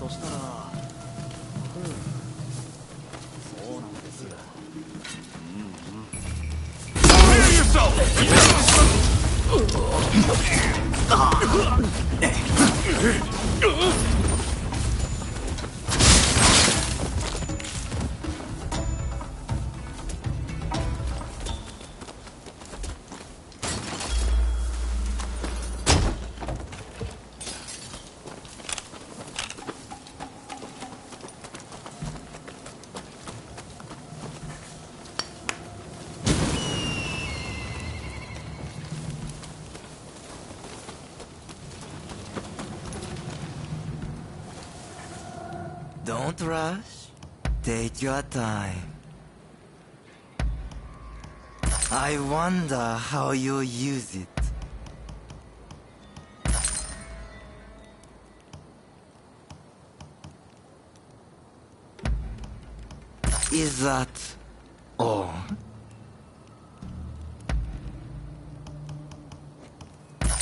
そしたらそうなんですよ。Don't rush. Take your time. I wonder how you'll use it. Is that all?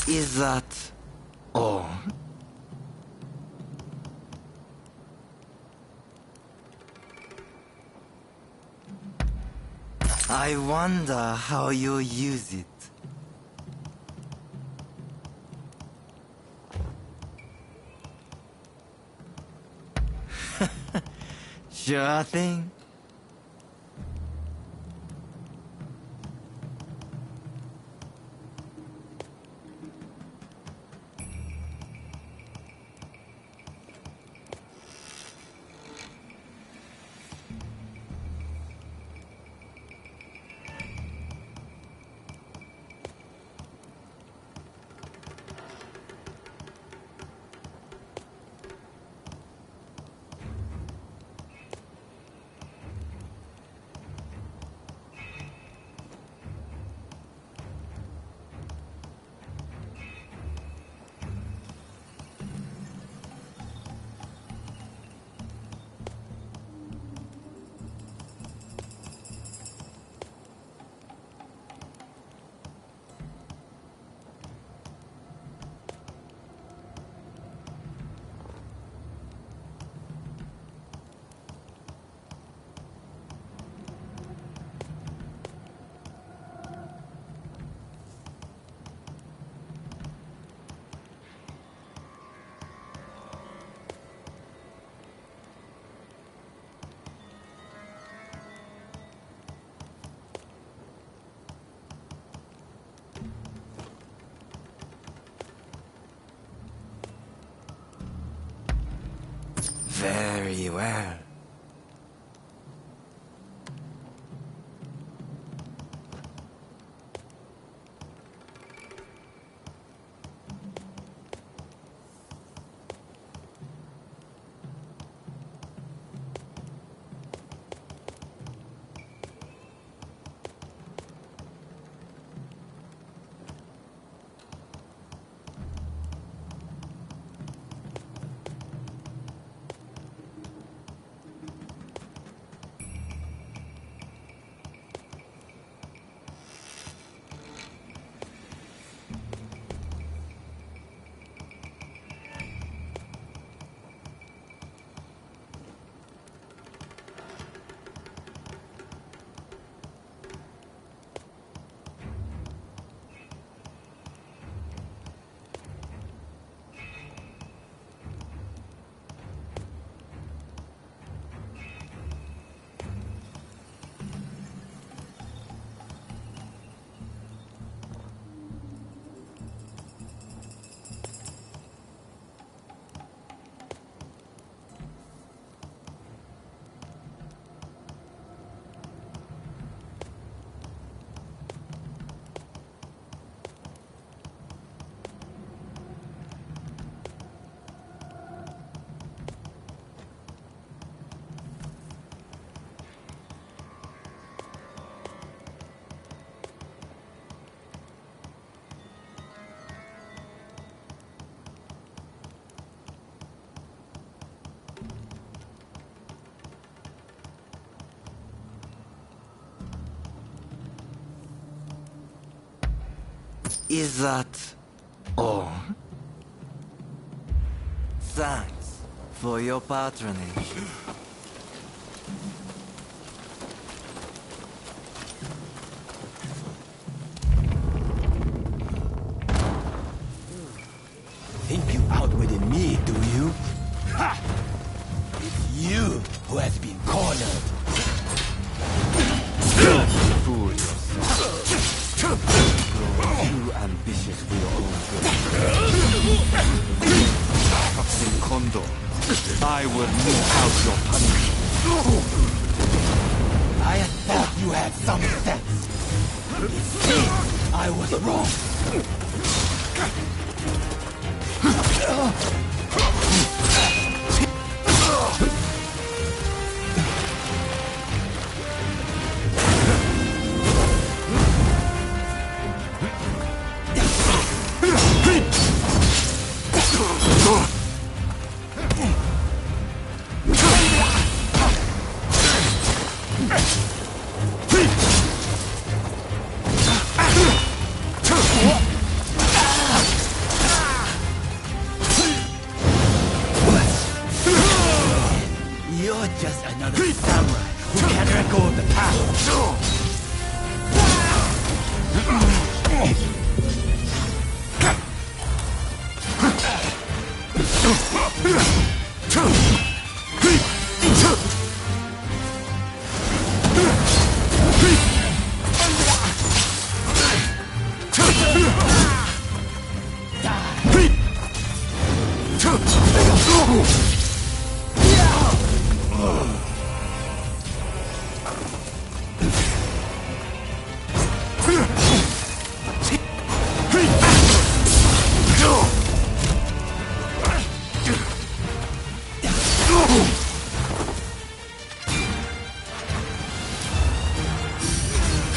Is that all? I wonder how you'll use it. Sure thing. Very well. Is that all? Thanks for your patronage. Think you outwitted me, do you? Ha! It's you who has been cornered. Fool yourself. Grow too ambitious for your own good. Captain Kondo, I will mete out your punishment. I had thought you had some sense. It seems I was wrong. You're just another samurai who can't let go of the past.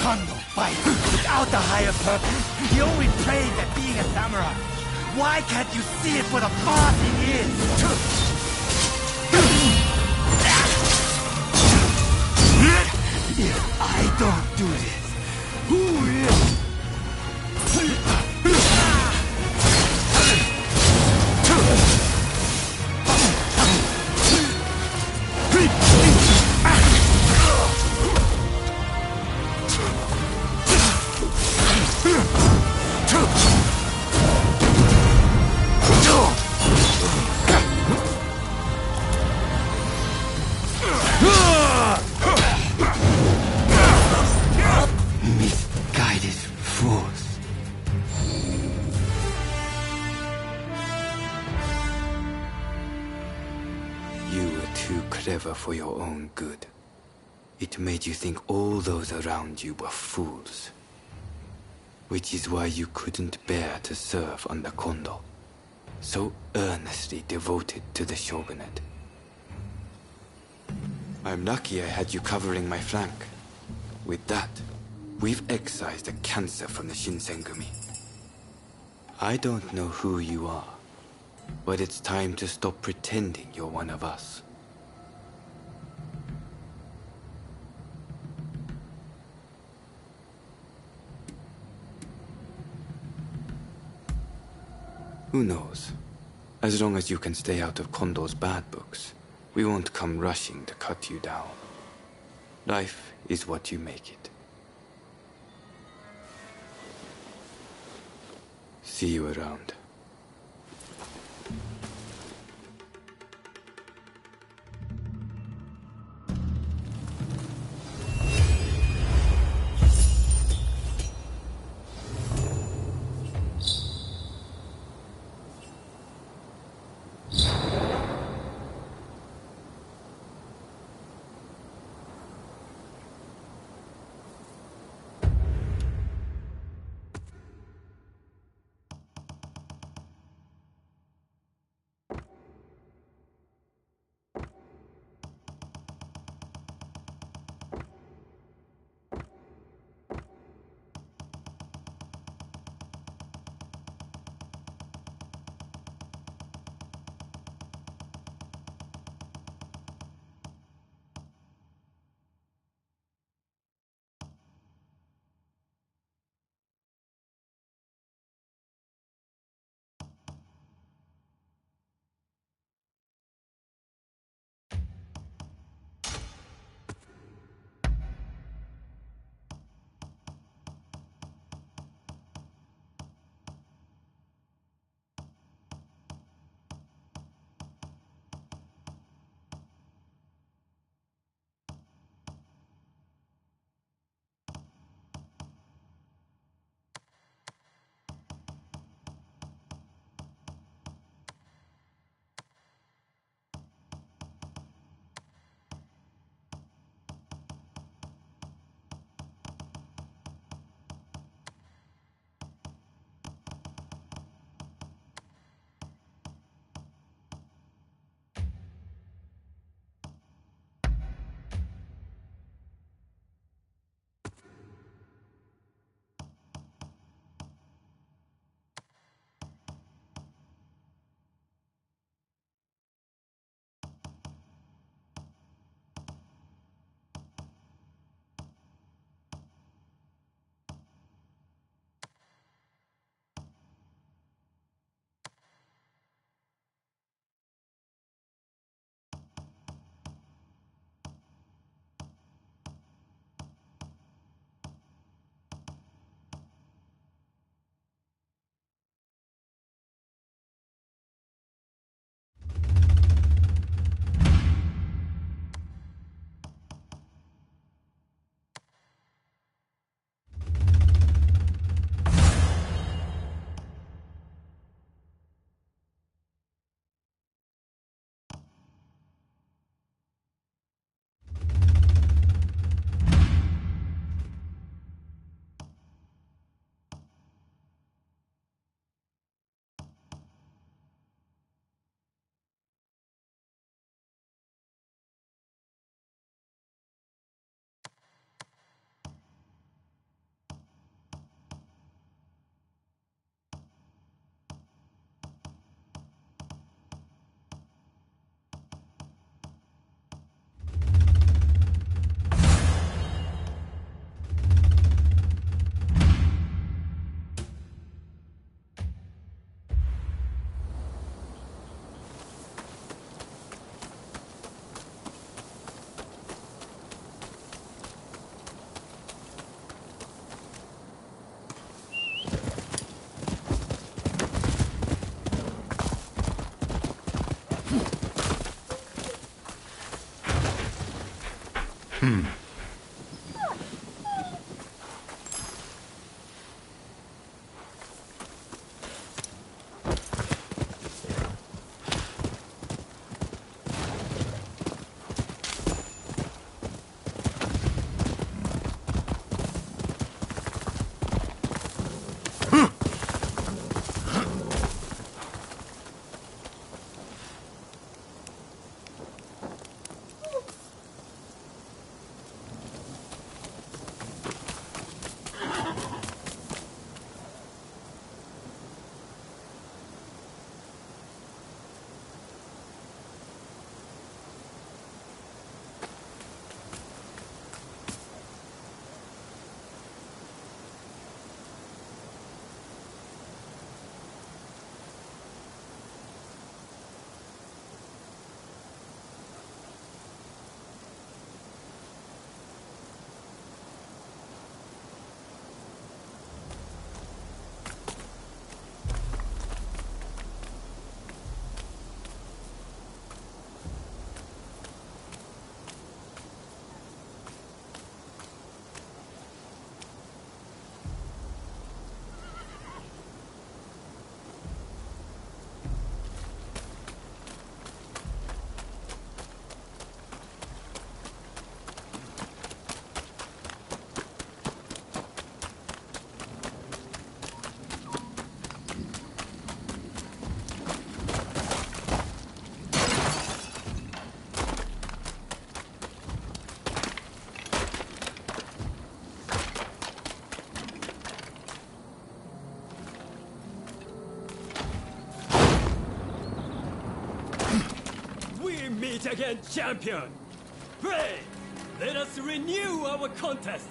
Kondo fight without the higher purpose. He only prays at being a samurai. Why can't you see it for the farce it is? If I don't do this, who will? Misguided fools. You were too clever for your own good. It made you think all those around you were fools. Which is why you couldn't bear to serve under Kondo, so earnestly devoted to the Shogunate. I'm lucky I had you covering my flank. With that, we've excised a cancer from the Shinsengumi. I don't know who you are, but it's time to stop pretending you're one of us. Who knows? As long as you can stay out of Kondo's bad books, we won't come rushing to cut you down. Life is what you make it. See you around. Meet again, champion! Pray, let us renew our contest!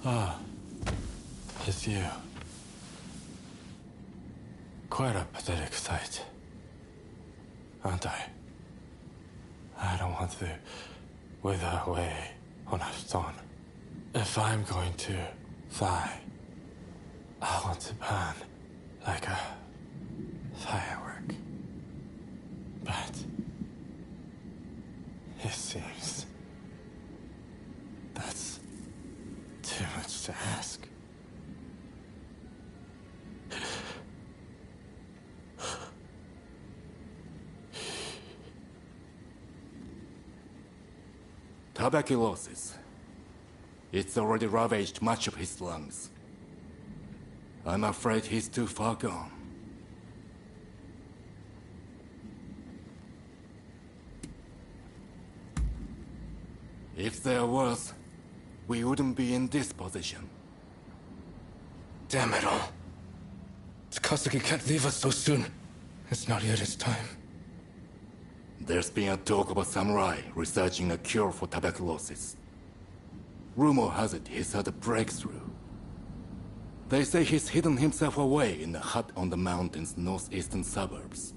Ah, it's you. Quite a pathetic sight, aren't I? I don't want to wither away on a stone. If I'm going to fly, I want to burn like a firework. But it seems that's too much to ask. Tuberculosis. It's already ravaged much of his lungs. I'm afraid he's too far gone. If there was, we wouldn't be in this position. Damn it all. Takasugi can't leave us so soon. It's not yet his time. There's been a talk of a samurai researching a cure for tuberculosis. Rumor has it he's had a breakthrough. They say he's hidden himself away in a hut on the mountain's northeastern suburbs.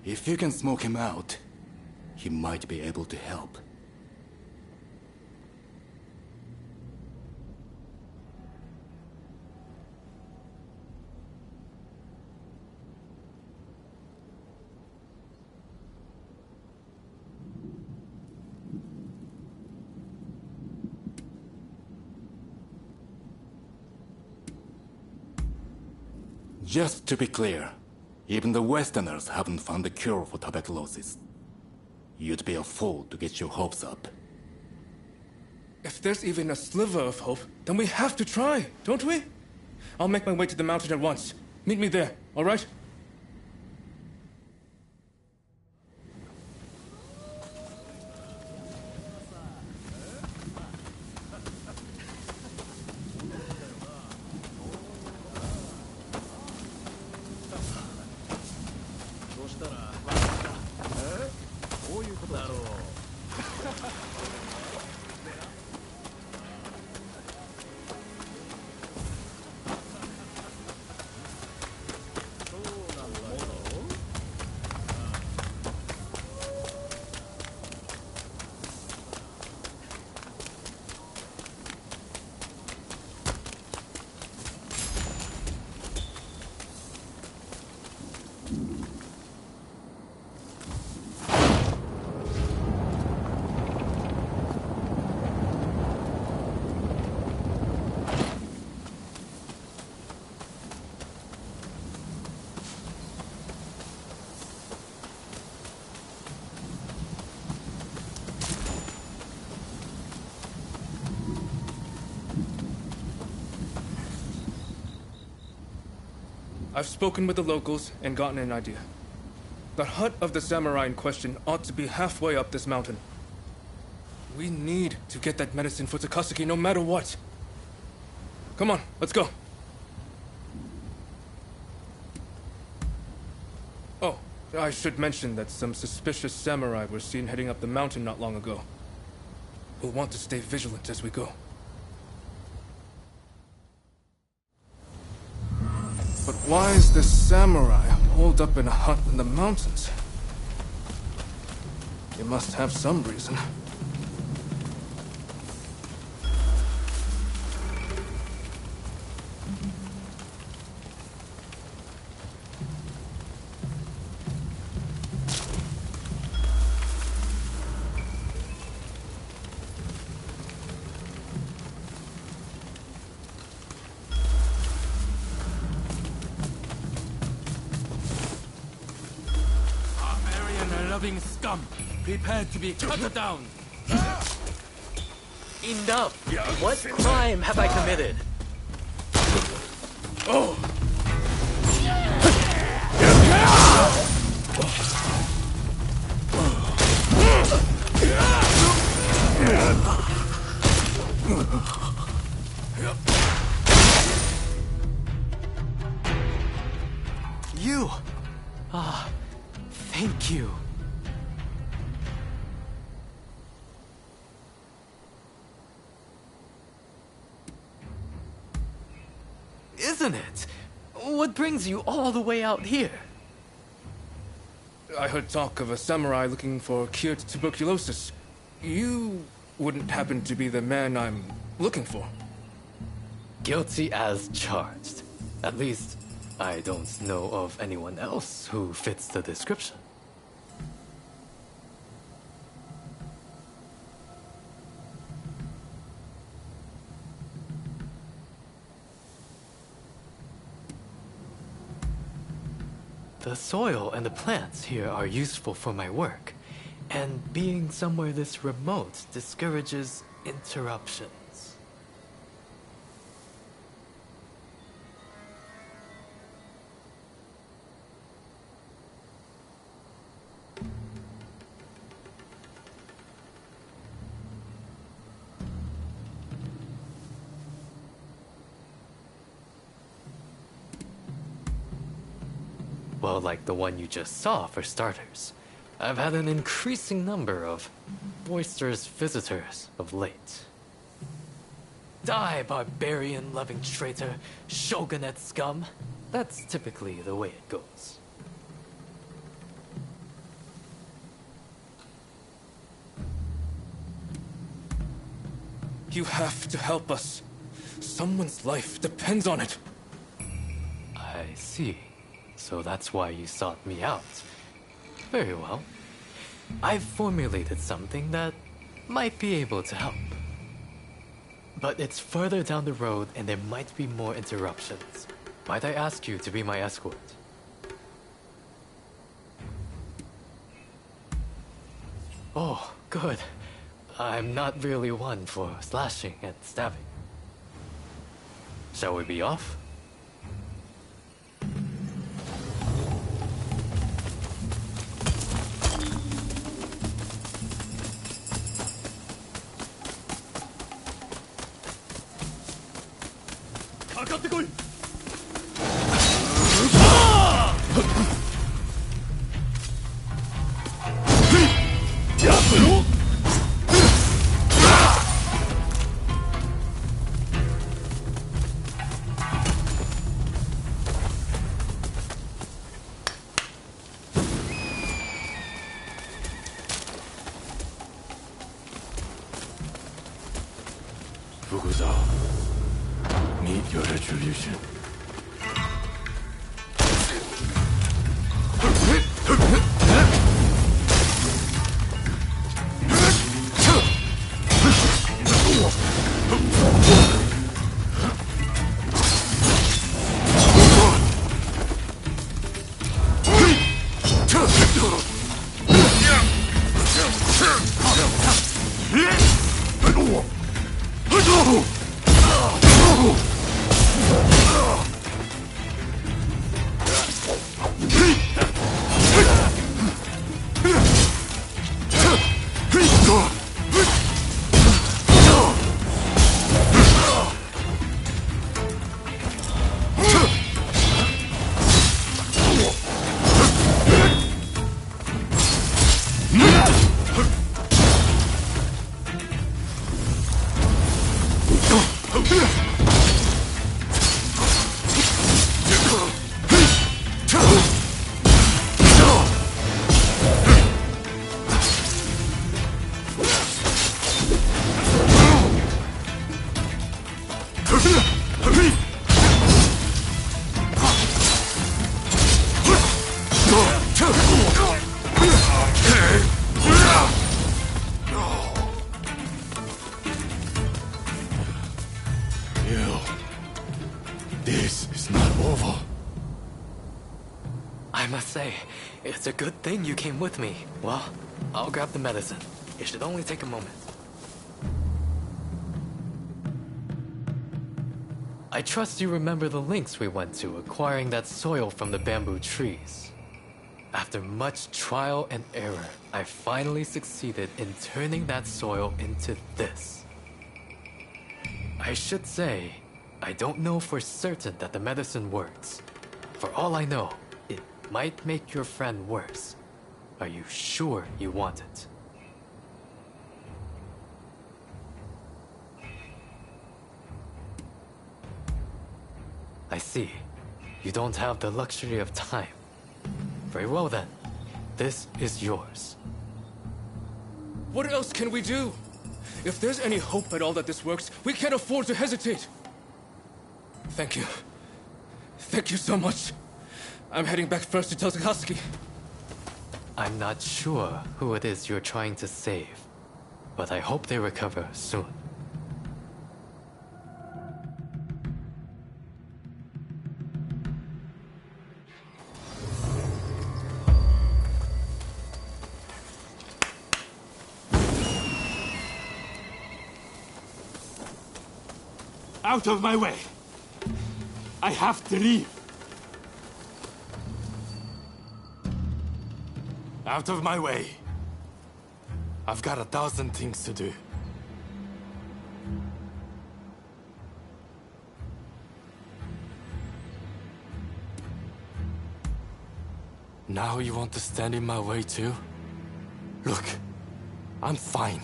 If you can smoke him out, he might be able to help. Just to be clear, even the Westerners haven't found a cure for tuberculosis. You'd be a fool to get your hopes up. If there's even a sliver of hope, then we have to try, don't we? I'll make my way to the mountain at once. Meet me there, all right? I've spoken with the locals and gotten an idea. The hut of the samurai in question ought to be halfway up this mountain. We need to get that medicine for Takasugi no matter what. Come on, let's go. Oh, I should mention that some suspicious samurai were seen heading up the mountain not long ago. We'll want to stay vigilant as we go. But why is this samurai holed up in a hut in the mountains? He must have some reason. Scum! Prepare to be cut down! Enough! What crime have I committed? Oh! You! Thank you. What brings you all the way out here? I heard talk of a samurai looking for cured tuberculosis. You wouldn't happen to be the man I'm looking for. Guilty as charged. At least, I don't know of anyone else who fits the description. The soil and the plants here are useful for my work, and being somewhere this remote discourages interruptions. Well, like the one you just saw, for starters. I've had an increasing number of boisterous visitors of late. Die, barbarian-loving traitor, Shogunate scum. That's typically the way it goes. You have to help us. Someone's life depends on it. I see. So that's why you sought me out. Very well. I've formulated something that might be able to help. But it's further down the road and there might be more interruptions. Might I ask you to be my escort? Oh, good. I'm not really one for slashing and stabbing. Shall we be off? Meet your retribution. I must say, it's a good thing you came with me. Well, I'll grab the medicine. It should only take a moment. I trust you remember the links we went to acquiring that soil from the bamboo trees. After much trial and error, I finally succeeded in turning that soil into this. I should say, I don't know for certain that the medicine works. For all I know, it might make your friend worse. Are you sure you want it? I see. You don't have the luxury of time. Very well then. This is yours. What else can we do? If there's any hope at all that this works, we can't afford to hesitate. Thank you. Thank you so much. I'm heading back first to tell Takazuki. I'm not sure who it is you're trying to save, but I hope they recover soon. Out of my way! I have to leave! Out of my way! I've got 1,000 things to do. Now you want to stand in my way too? Look, I'm fine.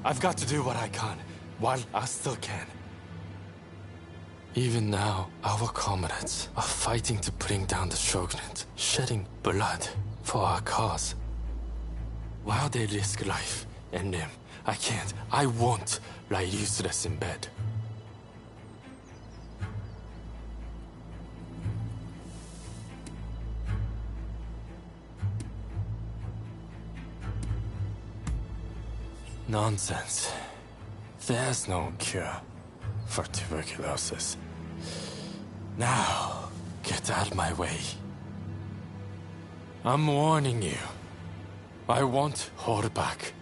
I've got to do what I can, while I still can. Even now, our comrades are fighting to bring down the Shogunate, shedding blood for our cause. While they risk life and limb, I won't lie useless in bed. Nonsense. There's no cure for tuberculosis. Now, get out of my way. I'm warning you. I won't hold back.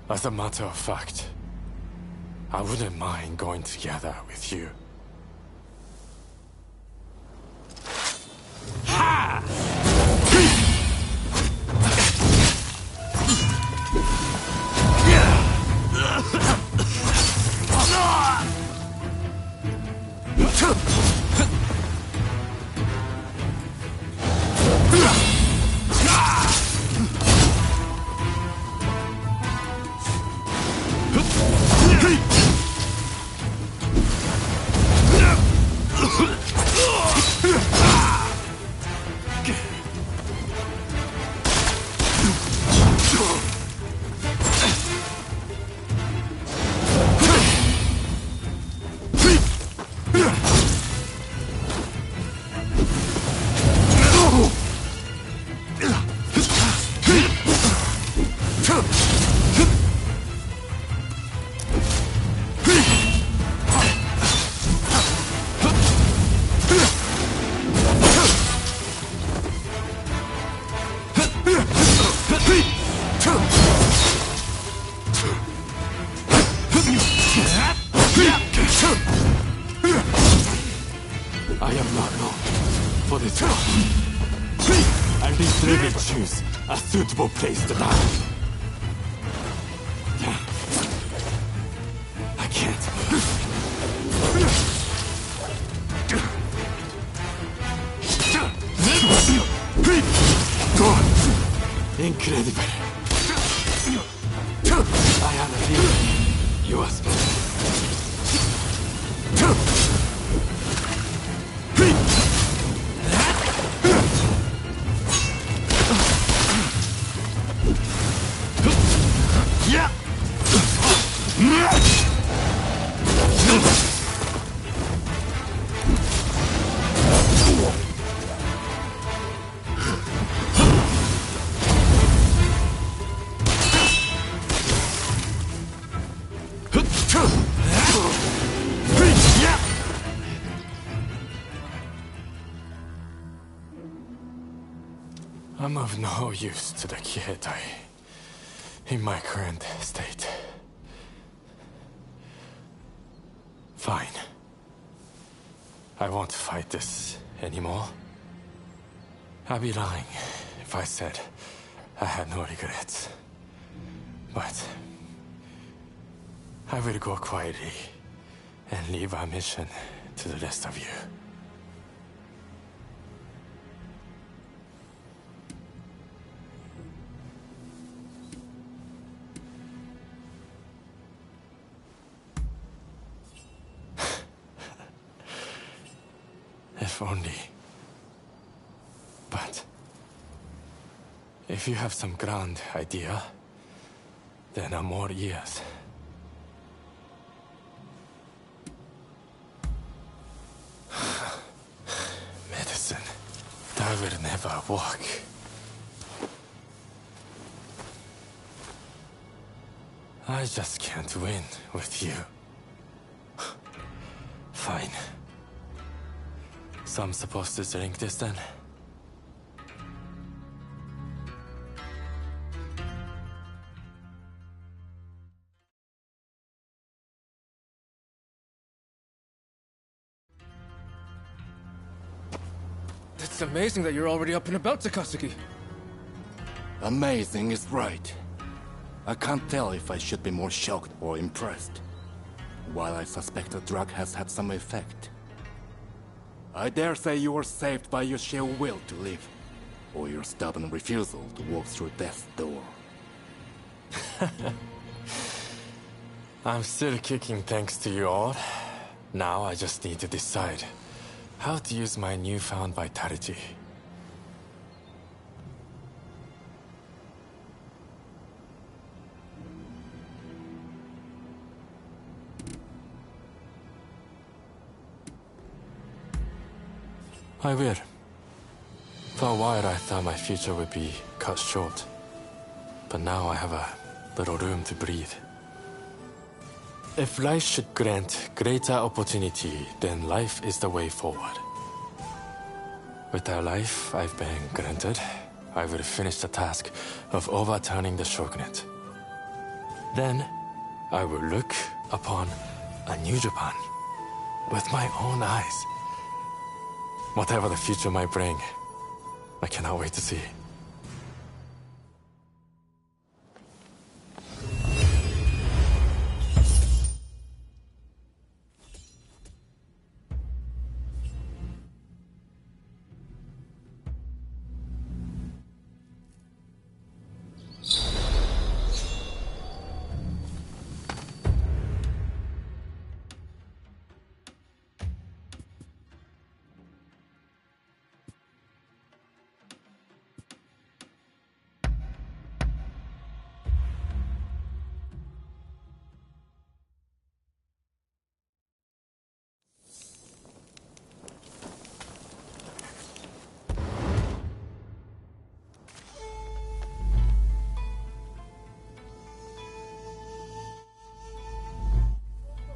As a matter of fact, I wouldn't mind going together with you. Ha! I am not known for this job. At least let me choose a suitable place to die. I can't. Incredible. I have a feeling you are special. I'm of no use to the Kiheitai in my current state. Fine. I won't fight this anymore. I'd be lying if I said I had no regrets. But I will go quietly and leave our mission to the rest of you. If only. But if you have some grand idea, then I'm all ears. Medicine. That will never work. I just can't win with you. Fine. So I'm supposed to drink this then? It's amazing that you're already up and about, Takasugi. Amazing is right. I can't tell if I should be more shocked or impressed. While I suspect the drug has had some effect, I dare say you were saved by your sheer will to live, or your stubborn refusal to walk through death's door. I'm still kicking thanks to you all. Now I just need to decide how to use my newfound vitality. I will. For a while I thought my future would be cut short. But now I have a little room to breathe. If life should grant greater opportunity, then life is the way forward. With the life I've been granted, I will finish the task of overturning the Shogunate. Then, I will look upon a new Japan with my own eyes. Whatever the future might bring, I cannot wait to see.